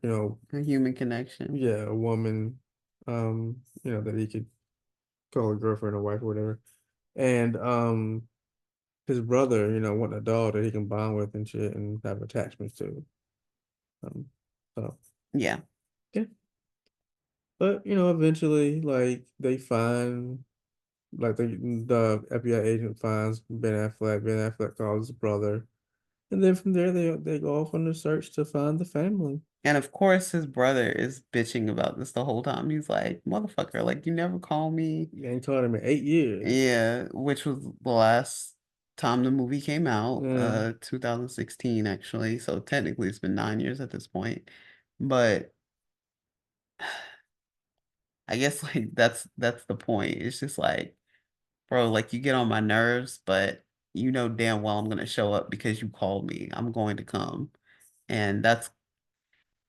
a human connection. yeah, a woman, that he could call a girlfriend or wife or whatever. And his brother, wanting a dog that he can bond with and shit and have attachments to. Um, so Yeah. yeah. But eventually like they find like the FBI agent finds Ben Affleck, Ben Affleck calls his brother. And then from there they go off on the search to find the family. And of course, his brother is bitching about this the whole time. He's like, motherfucker, like, you never call me. They ain't called him in 8 years. Yeah, which was the last time the movie came out, Yeah. 2016, actually. So technically, it's been 9 years at this point. But I guess like that's the point. It's just like, bro, like you get on my nerves, but you know damn well I'm gonna show up because you called me. I'm going to come. And that's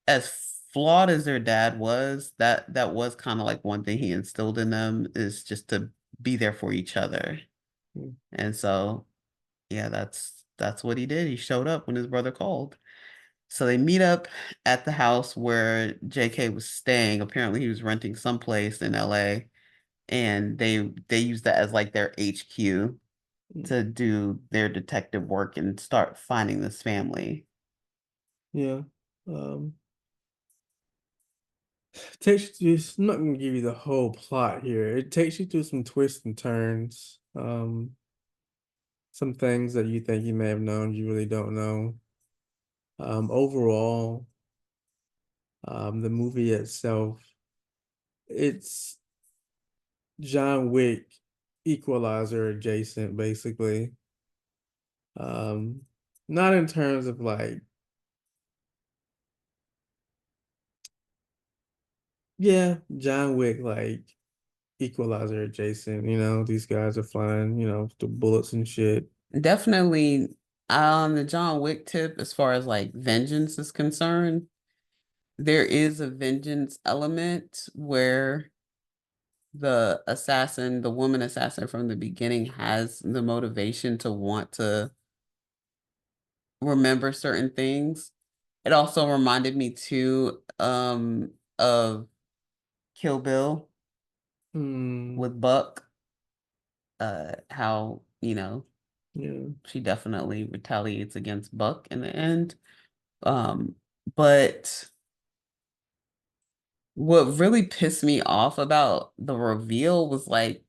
as flawed as their dad was, that was kind of like one thing he instilled in them is just to be there for each other. And so, yeah, that's what he did. He showed up when his brother called. So they meet up at the house where JK was staying. Apparently, he was renting someplace in LA, and they used that as like their HQ to do their detective work and start finding this family. Yeah. Um, takes you through, I'm not gonna give you the whole plot here. It takes you through some twists and turns. Some things that you think you may have known, you really don't know. Overall, the movie itself, it's John Wick Equalizer adjacent, basically. Um, Not in terms of like, yeah, John Wick like Equalizer adjacent, these guys are flying, the bullets and shit. Definitely on the John Wick tip, as far as like vengeance is concerned, there is a vengeance element where the woman assassin from the beginning has the motivation to want to remember certain things. It also reminded me too of Kill Bill Hmm. with Buck, how, Yeah. she definitely retaliates against Buck in the end. Um, but what really pissed me off about the reveal was like,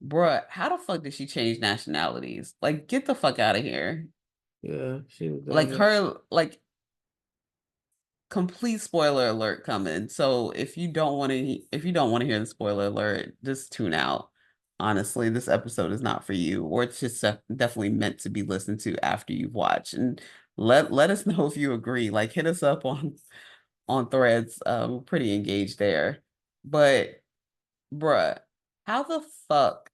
bruh, how the fuck did she change nationalities? Like, get the fuck out of here. Yeah. She was Like doing it. her, like, complete spoiler alert coming. So if you don't want to hear the spoiler alert, just tune out. Honestly, this episode is not for you, or it's just definitely meant to be listened to after you've watched. And let us know if you agree. Like, hit us up on threads. We're pretty engaged there. But bruh, how the fuck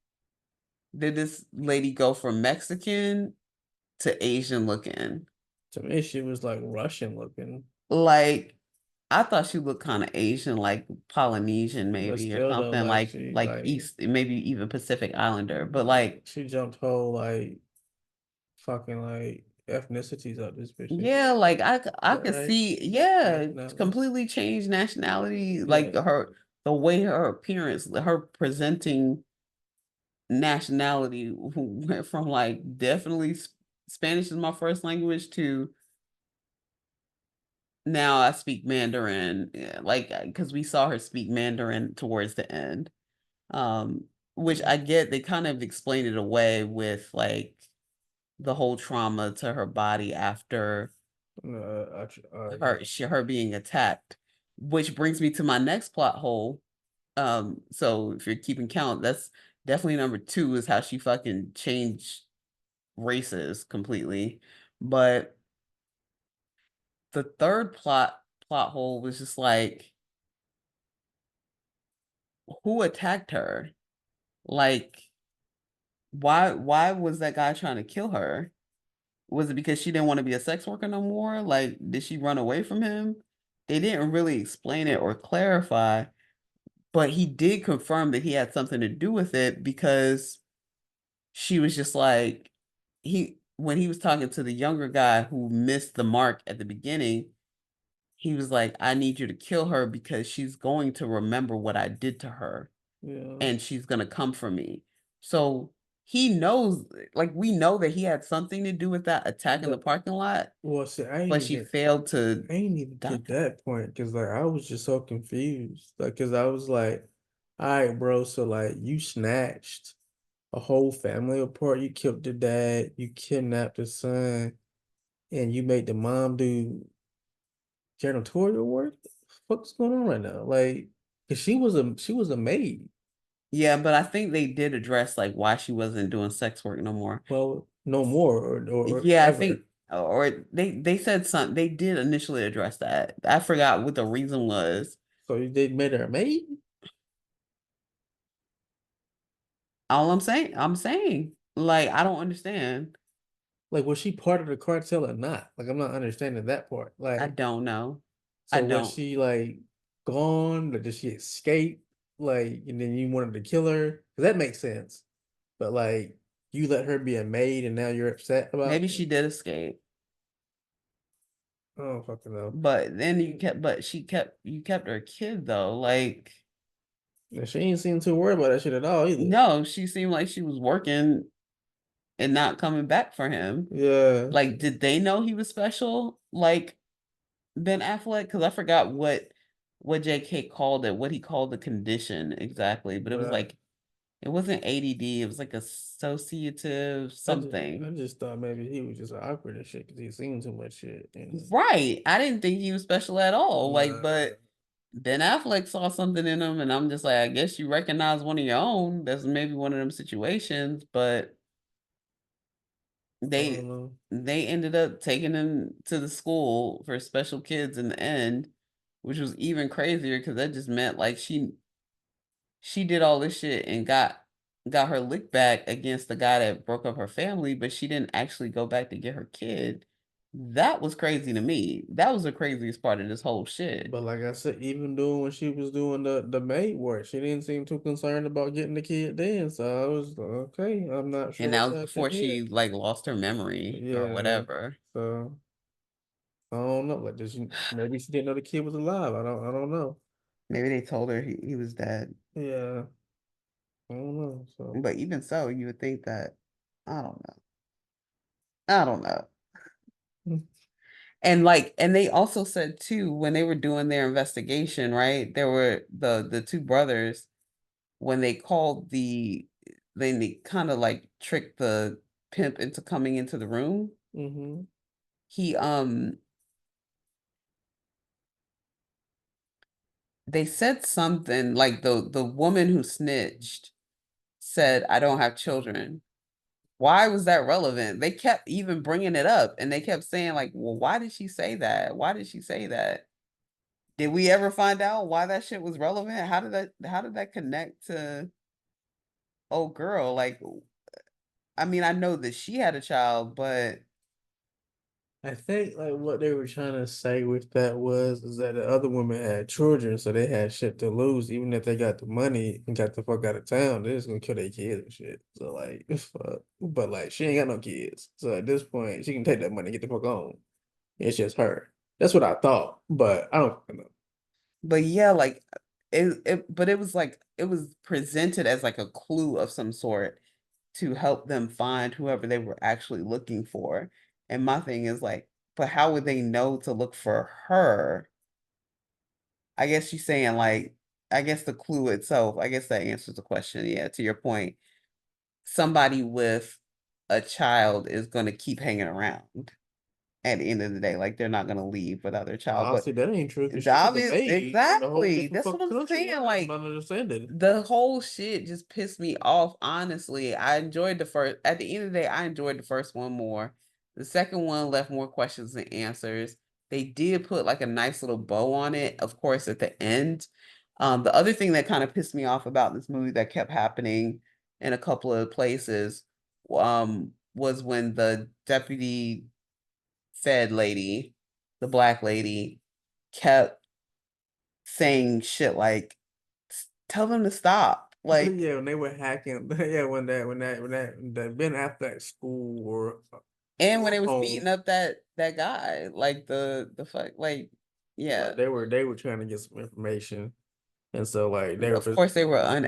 did this lady go from Mexican to Asian looking? To me, she was like Russian looking, Like, I thought she looked kind of Asian, like Polynesian but maybe, or still though, something like she like like East, maybe even Pacific Islander. But like, she jumped whole like fucking like ethnicities up this bitch. Is yeah, like I that could right? see, yeah, Nationalities. completely changed nationality, like Yeah. the way her appearance, her presenting nationality went from like definitely Spanish is my first language to now I speak Mandarin, like because we saw her speak Mandarin towards the end. Which I get, they kind of explained it away with like the whole trauma to her body after Yeah. her being attacked, which brings me to my next plot hole. So if you're keeping count, that's definitely number two, is how she fucking changed races completely. But the third plot hole was just like, who attacked her? Like, why was that guy trying to kill her? Was it because she didn't want to be a sex worker no more? Like, did she run away from him? They didn't really explain it or clarify, but he did confirm that he had something to do with it, because she was just like, when he was talking to the younger guy who missed the mark at the beginning, he was like, I need you to kill her because she's going to remember what I did to her, Yeah. and she's going to come for me. So he knows, like, we know that he had something to do with that attack in the The parking lot, Well, see, but she failed to I ain't even stop get it. that point because like I was just so confused. Like, because I was like, all right, bro, so like you snatched a whole family apart, you killed the dad, you kidnapped the son, and you made the mom do janitorial work. What's going on right now? Like, cause she was a maid. Yeah, but I think they did address like why she wasn't doing sex work no more. Well, no more or Yeah, I think, ever. or they said something. They did initially address that. I forgot what the reason was. So they made her a maid? All I'm saying, like, I don't understand. Like, was she part of the cartel or not? Like, I'm not understanding that part. I Like, don't know. I so was don't. she like gone, or did she escape? Like, and then you wanted to kill her? 'Cause that makes sense. But like, you let her be a maid, and now you're upset about Maybe it? she did escape, I don't fucking know. but then you kept her kid though. Like, And she ain't seem too worried about that shit at all either. no, she seemed like she was working and not coming back for him. Yeah. Like, did they know he was special? Like, Ben Affleck, because I forgot what JK called it, what he called the condition exactly, but it was But like it wasn't ADD, it was like associative I something. just thought maybe he was just awkward and shit because he seen too much shit. And Right. I didn't think he was special at all. Like, nah, but Ben Affleck saw something in him, and I'm just like, I guess you recognize one of your own. That's maybe one of them situations, but I don't they know. they ended up taking him to the school for special kids in the end, which was even crazier because that just meant like she did all this shit and got her lick back against the guy that broke up her family, but she didn't actually go back to get her kid. That was crazy to me. That was the craziest part of this whole shit. But like I said, even doing when she was doing the maid work, she didn't seem too concerned about getting the kid then. So I was like, okay. I'm not And sure that what's was before happening here. she like lost her memory or Yeah. whatever. So I don't know. Like, maybe she didn't know the kid was alive. I don't know. Maybe they told her he was dead. Yeah. I don't know. So But even so, you would think that I don't know. I don't know. And they also said too, when they were doing their investigation, right? There were the two brothers when they called then they kind of like tricked the pimp into coming into the room. mm-hmm. He they said something like the woman who snitched said, I don't have children. Why was that relevant? They kept even bringing it up and they kept saying like, well, why did she say that? Why did she say that? Did we ever find out why that shit was relevant? How did that connect to oh girl? Like, I mean, I know that she had a child, but I think like what they were trying to say with that was is that the other women had children, so they had shit to lose. Even if they got the money and got the fuck out of town, they're just gonna kill their kids and shit. So like, fuck. But like, she ain't got no kids, so at this point, she can take that money and get the fuck on. It's just her. That's what I thought, but I don't fucking know. but yeah, like but it was like it was presented as like a clue of some sort to help them find whoever they were actually looking for. And my thing is like, but how would they know to look for her? I guess she's saying like, I guess the clue itself, I guess that answers the question. Yeah, to your point, somebody with a child is going to keep hanging around at the end of the day. Like they're not going to leave without their child. But Honestly, that ain't true because the she took a obvious, maid in a whole exactly. different That's what fucking I'm country. saying. I'm Like not understanding. the whole shit just pissed me off, honestly. I enjoyed the first, at the end of the day, I enjoyed the first one more. The second one left more questions than answers. They did put like a nice little bow on it, of course, at the end. The other thing that kind of pissed me off about this movie that kept happening in a couple of places was when the deputy Fed lady, the black lady, kept saying shit like, tell them to stop. Like, Yeah, when they were hacking, yeah, when that Ben Affleck school and when or they was home, beating up that guy, like the fuck, like, yeah. like they were trying to get some information, and so like they were Of just course, they were hacking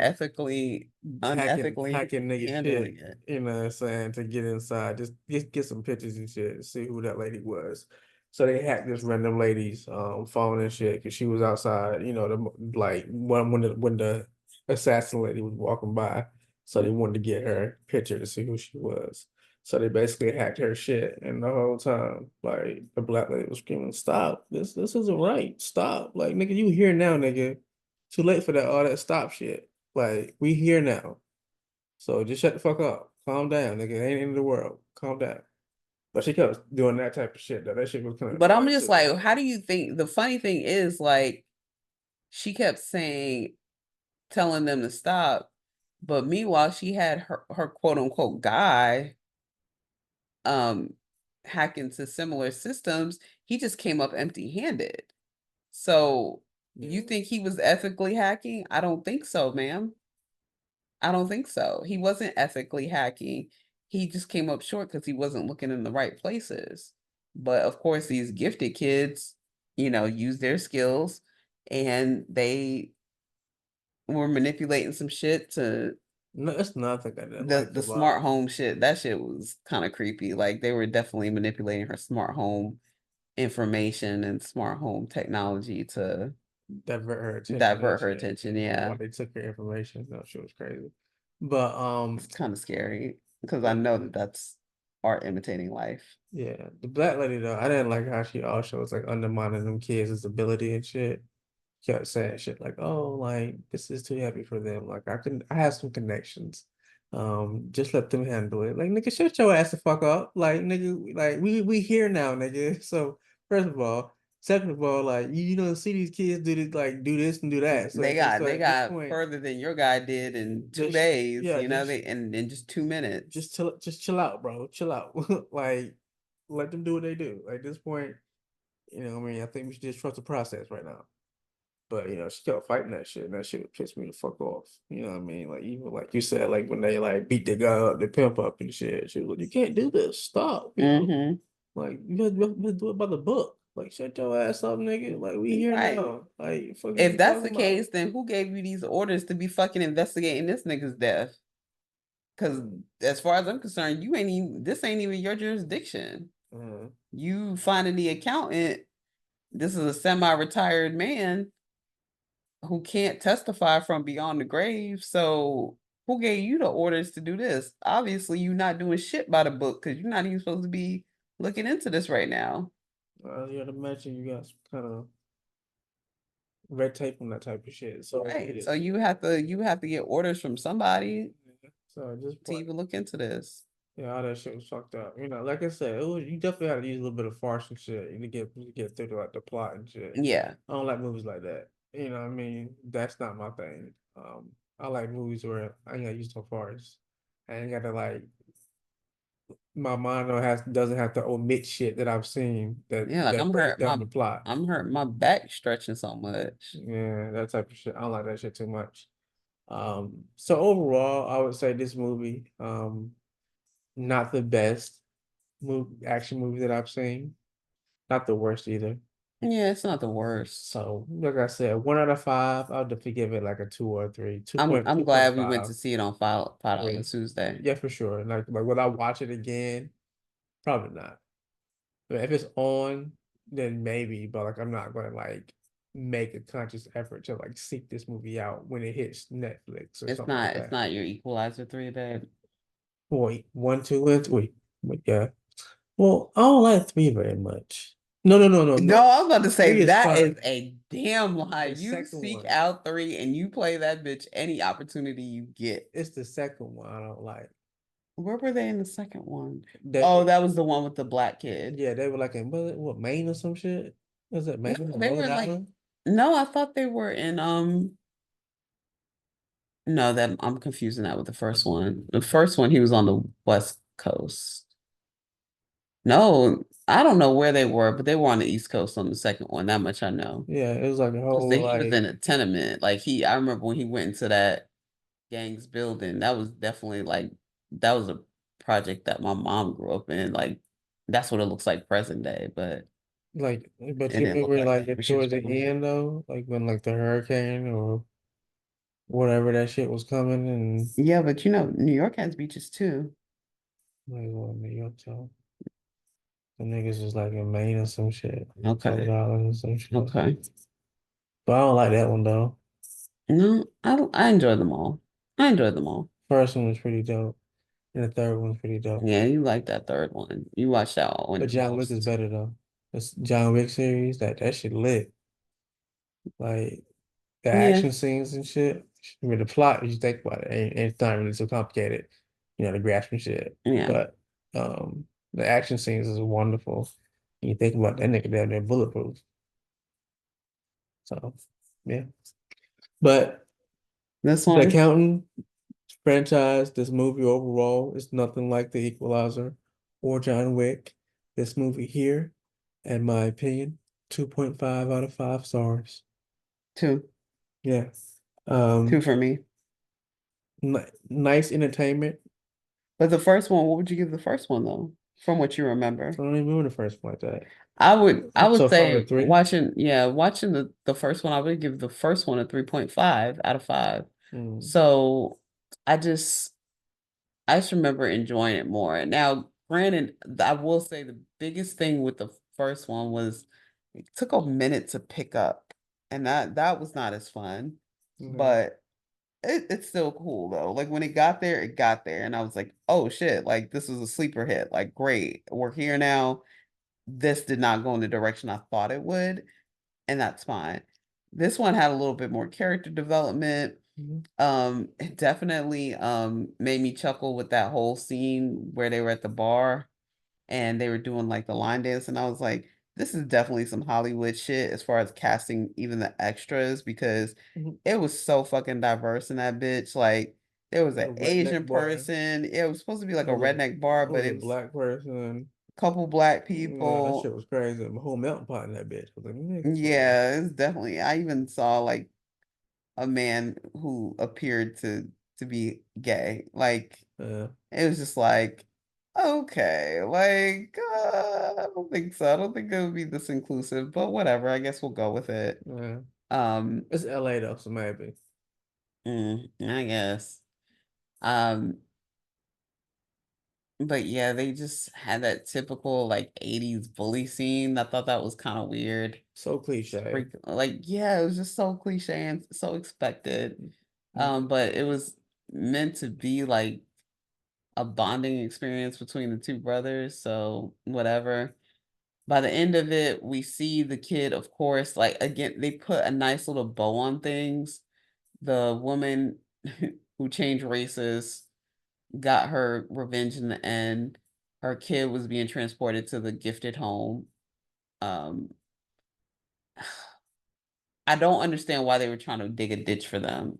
unethically hacking nigga shit, handling it. you know what I'm saying, to get inside, just get some pictures and shit, see who that lady was. So they hacked this random lady's phone and shit because she was outside, you know, the like when the assassin lady was walking by. So they wanted to get her picture to see who she was. So they basically hacked her shit, and the whole time, like the black lady was screaming, "Stop! This isn't right. Stop! Like nigga, you here now, nigga. Too late for that all that stop shit. Like we here now. So just shut the fuck up. Calm down, nigga. It ain't in the world. Calm down." But she kept doing that type of shit though. That shit was kind of But I'm annoying just to me. like, how do you think? The funny thing is, like, she kept saying, telling them to stop, but meanwhile, she had her quote unquote guy um hack into similar systems. He just came up empty handed. So you Yeah. think he was ethically hacking? I don't think so, ma'am. I don't think so. He wasn't ethically hacking. He just came up short because he wasn't looking in the right places. But of course, these gifted kids, use their skills and they were manipulating some shit to No, it's nothing I didn't the like about smart it. home shit. That shit was kind of creepy. Like they were definitely manipulating her smart home information and smart home technology to divert her attention. divert her Shit. attention. Yeah, While they took her information, that shit was crazy. But it's kind of scary because I know that that's art imitating life. yeah, the black lady though, I didn't like how she also was like undermining them kids' ability and shit. Kept saying shit like, "Oh, like this is too heavy for them. Like I have some connections. Just let them handle it. Like nigga, shut your ass the fuck up. Like nigga, like we here now, nigga. So first of all, second of all, like you know, see these kids do this, like do this and do that. So They it's got like they at this got point, further than your guy did in 2 just days. yeah, You know, they and in just 2 minutes. just chill out, bro. Chill out. Like let them do what they do. Like at this point, you know, what I mean, I think we should just trust the process right now. But you know, she kept fighting that shit, and that shit would piss me the fuck off. You know what I mean? Like even like you said, like when they like beat the guy up, the pimp up and shit. She was like, "You can't do this. Stop." You know, Mm-hmm. like you gotta do it by the book. Like shut your ass up, nigga. Like we here Right. now. Like fuck If you that's the talking about? case, then who gave you these orders to be fucking investigating this nigga's death? Because as far as I'm concerned, you ain't even this ain't even your jurisdiction. You finding the accountant. This is a semi-retired man who can't testify from beyond the grave. So who gave you the orders to do this? Obviously, you're not doing shit by the book because you're not even supposed to be looking into this right now. You gotta imagine you got some kind of red tape on that type of shit. So Right. So you have to get orders from somebody so just to even look into this. yeah, all that shit was fucked up. You know, like I said, you definitely had to use a little bit of farce and shit to get through like the plot and shit. Yeah. I don't like movies like that. You know what I mean? That's not my thing. I like movies where I ain't gotta use no farce. I ain't gotta like my mind doesn't have to omit shit that I've seen Yeah, like that breaks down the plot. I'm hurting my back stretching so much. Yeah, that type of shit. I don't like that shit too much. So overall, I would say this movie, not the best action movie that I've seen. Not the worst either. Yeah, it's not the worst. So, like I said, 1 out of 5, I'll definitely give it like a 2 or 3. I'm glad we went to see it on File on 3. Tuesday. Yeah, for sure. Like will I watch it again? Probably not. But if it's on, then maybe. But like, I'm not gonna like make a conscious effort to like seek this movie out when it hits Netflix or something like It's that. not your Equalizer 3, babe. Wait, 1, 2, and 3. But yeah. Well, I don't like 3 very much. No. No, I was about to 3 say is that fine. is a damn lie. The You second seek one. out 3 and you play that bitch any opportunity you get. It's the second one I don't like. Where were they in the second one? They, Oh, that was the one with the black kid. yeah, they were like in what Maine or some shit. Was it Maine No, or they Rhode were like Island? no, I thought they were in no, that I'm confusing that with the first one. The first one he was on the West Coast. No, I don't know where they were, but they were on the East Coast on the second one. That much I know. Yeah, it was like a Because whole he was like in a tenement. Like I remember when he went into that gang's building. That was definitely like that was a project that my mom grew up in. Like that's what it looks like present day, but but it you didn't look remember like like that when she was towards the growing up. end though, like when like the hurricane or whatever that shit was coming and Yeah, but you know, New York has beaches too. like what New York town. The niggas was like in Maine or some shit. Rhode Okay. Island or some shit. Okay. But I don't like that one though. No, I enjoy them all. I enjoy them all. First one was pretty dope. And the third one's pretty dope. Yeah, you like that third one. You watched that one But the John Wick is most. better though. This John Wick series, that shit lit. Like the Yeah. action scenes and shit. I mean, the plot, if you think about it, it's not really so complicated, you know, to grasp and shit. Yeah. But the action scenes is wonderful. You think about that nigga down there bulletproof. So yeah. But This the one, accountant franchise, this movie overall is nothing like The Equalizer or John Wick. This movie here, in my opinion, 2.5 out of 5 stars. 2. Yeah. 2 for me. Nice entertainment. But the first one, what would you give the first one though? From what you I remember? don't even remember the first one like that. I would So from the say 3. watching the first one, I would give the first one a 3.5 out of 5. Mm. So I just I just remember enjoying it more. Now, granted, I will say the biggest thing with the first one was it took a minute to pick up, and that was not as fun, Yeah. but it's still cool though. Like when it got there, and I was like, oh shit, like this was a sleeper hit. Like great, we're here now. This did not go in the direction I thought it would, and that's fine. This one had a little bit more character development. Mhm. It definitely made me chuckle with that whole scene where they were at the bar and they were doing like the line dance, and I was like, this is definitely some Hollywood shit as far as casting even the extras, because Mhm. it was so fucking diverse in that bitch. Like there was The an redneck Asian bar. person. It was supposed to be like a It was a, redneck bar, it but was a it was black person. a couple black That shit people. was crazy. The whole melting pot in that bitch. I was like, nigga, slow Yeah, it's definitely. I even saw like a man who appeared to be gay. Like down. it was just like, okay, like I don't think so. I don't think it would be this inclusive, but whatever. I guess we'll go with it. Yeah. Um, It's LA though, so maybe. I guess. Um, but yeah, they just had that typical like 80s bully scene. I thought that was kind of weird. So cliche. Like, yeah, it was just so cliche and so expected. Mhm. But it was meant to be like a bonding experience between the two brothers. So whatever. By the end of it, we see the kid, of course, like again, they put a nice little bow on things. The woman who changed races got her revenge in the end. Her kid was being transported to the gifted home. Um, I don't understand why they were trying to dig a ditch for them.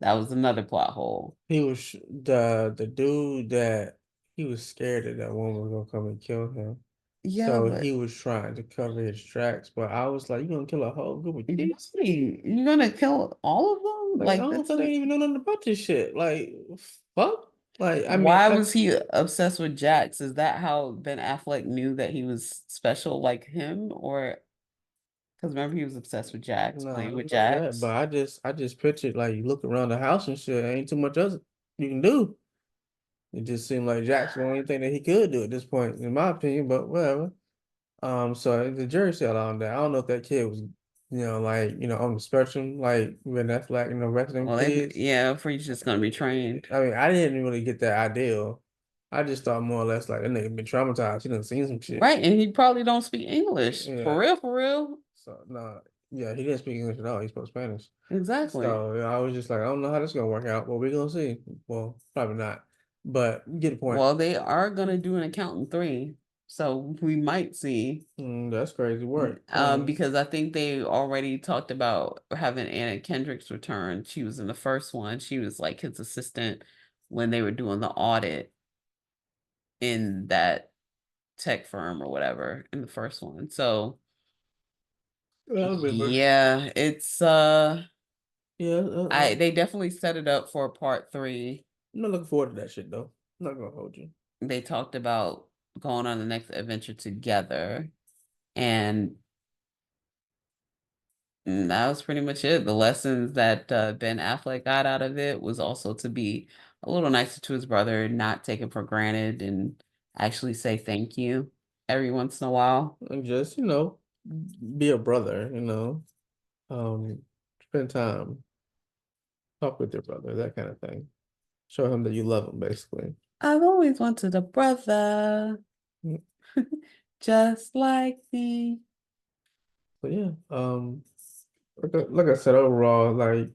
That was another plot hole. He was the dude that he was scared that that woman was gonna come and kill him. Yeah, So he but was trying to cover his tracks. But I was like, you gonna kill a whole group of kids? you're gonna kill all of them? Like, I Like don't that's think they it. even know nothing about this shit. Like, fuck. Like, I mean, Why was he obsessed with Jax? Is that how Ben Affleck knew that he was special like him? Or because remember he was obsessed with Jax, no, I playing with don't know that. Jax? But I just pictured like you look around the house and shit. Ain't too much else you can do. It just seemed like Jack's the only thing that he could do at this point, in my opinion. But whatever. So the jury said on that. I don't know if that kid was, like, on the spectrum, like when that's like, rest of them Well, they kids. yeah, for he's just gonna be trained. I mean, I didn't really get that ideal. I just thought more or less like that nigga been traumatized. He done seen some shit. Right, and he probably don't speak English. For Yeah. real, for real. So no, yeah, he didn't speak English at all. He spoke Spanish. Exactly. So I was just like, I don't know how this is gonna work out, but we're gonna see. Well, probably not. But you get the point. Well, they are gonna do an accountant 3. So we might see. That's crazy work. Because I think they already talked about having Anna Kendrick's return. She was in the first one. She was like his assistant when they were doing the audit in that tech firm or whatever in the first one. So I remember. yeah, it's Yeah, they definitely set it up for part 3. I'm not looking forward to that shit though. I'm not gonna hold you. They talked about going on the next adventure together, and that was pretty much it. The lessons that Ben Affleck got out of it was also to be a little nicer to his brother, not take him for granted, and actually say thank you every once in a while. And just, be a brother, spend time, talk with your brother, that kind of thing. Show him that you love him, basically. I've always wanted a brother Mm. just like me. So yeah, like I said, overall, like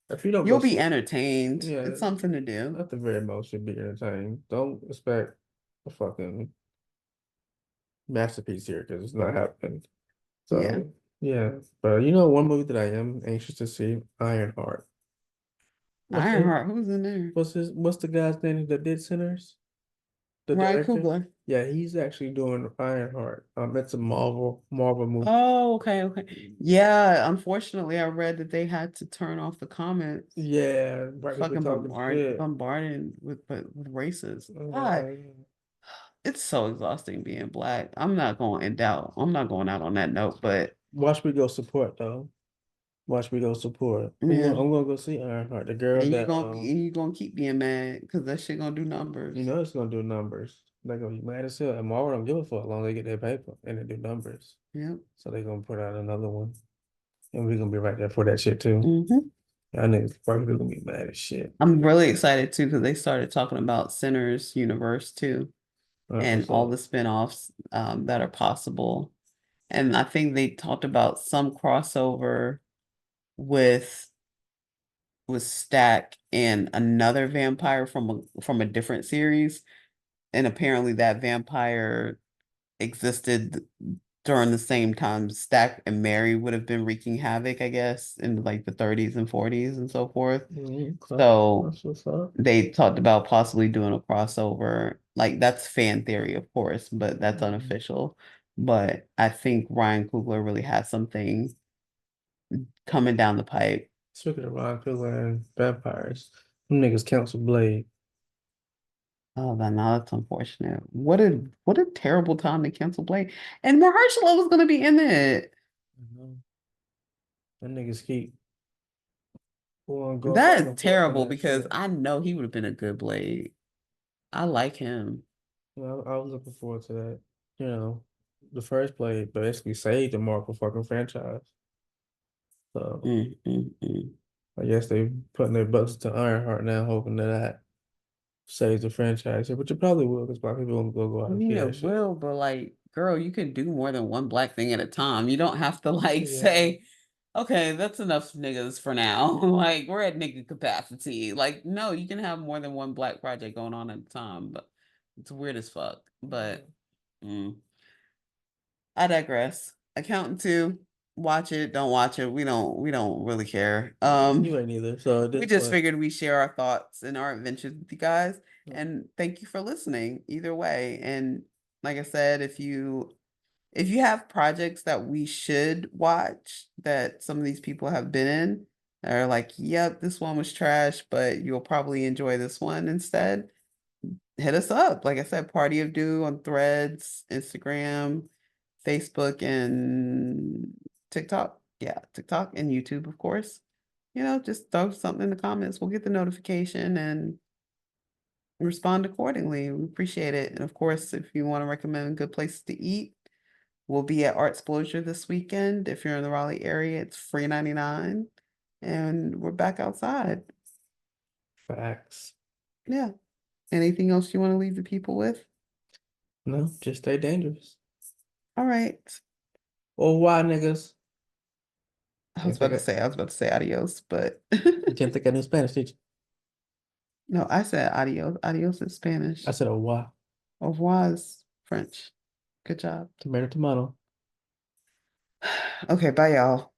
if you don't go You'll be see, entertained. yeah, It's something to do. at the very most, you'll be entertained. Don't expect a fucking masterpiece here because it's not happening. Yeah. So yeah, but one movie that I am anxious to see, Ironheart. What's the Ironheart, who's in there? what's the guy's name that did Sinners? The Ryan director? Coogler. Yeah, he's actually doing Ironheart. It's a Marvel movie. Oh, okay, okay. Yeah, unfortunately, I read that they had to turn off the comments. Yeah, right. People Fucking talking shit. bombarded with races. God, Uh, it's so exhausting being black. I'm not going in doubt. I'm not going out on that note, but Watch me go support though. Watch me go support. yeah. I'm gonna go see Ironheart. The girl And that you're gonna keep being mad because that shit gonna do numbers. it's gonna do numbers. They're gonna be mad as hell. And Marvel don't give a fuck long they get their paper and they do numbers. Yep. So they're gonna put out another one. And we're gonna be right there for that shit too. Hmm. Y'all niggas probably gonna be mad as shit. I'm really excited too because they started talking about Sinners Universe too, That's and what's all up. the spinoffs that are possible. And I think they talked about some crossover with Stack and another vampire from a different series, and apparently that vampire existed during the same time Stack and Mary would have been wreaking havoc, I guess, in like the 30s and 40s and so forth. So That's what's up. they talked about possibly doing a crossover. Like that's fan theory, of course, but that's Mhm. unofficial. But I think Ryan Coogler really has something coming down the pipe. Speaking of Ron Coogler and vampires, them niggas cancel Blade. Oh, then now that's unfortunate. What a terrible time to cancel Blade. And Mahershala was gonna be in it. Them niggas keep going go back That is and forth on terrible that because shit. I know he would have been a good Blade. I like him. I was looking forward to that. You know, the first Blade basically saved the Marvel fucking franchise. So Mm, mm, mm. I guess they putting their butts to Ironheart now, hoping that saves the franchise. But you probably will because black people will go out I and mean, see that it shit. will, but like, girl, you can do more than one black thing at a time. You don't have to like Yeah. say, okay, that's enough niggas for now. Like, we're at nigga capacity. Like, no, you can have more than one black project going on at a time, but it's weird as fuck. But I digress. Accountant 2, watch it, don't watch it. We don't really care. You ain't either. So at We this just point, figured we share our thoughts and our adventures with you guys. And thank you for listening either way. And like I said, if you have projects that we should watch that some of these people have been in, that are like, yep, this one was trash, but you'll probably enjoy this one instead, hit us up. Like I said, Party of Do on Threads, Instagram, Facebook, and TikTok. Yeah, TikTok and YouTube, of course. Just throw something in the comments. We'll get the notification and respond accordingly. We appreciate it. And of course, if you want to recommend good places to eat, we'll be at Artsplosure this weekend. If you're in the Raleigh area, it's free 99. And we're back outside. facts. Yeah. Anything else you want to leave the people with? No, just stay dangerous. All right. Or why, niggas? I was about to say adios, but You can't think I knew Spanish, did you? no, I said adios. Adios is Spanish. I said, oh, why? Au revoir is French. Good job. Tomato, tomato. Okay, bye y'all.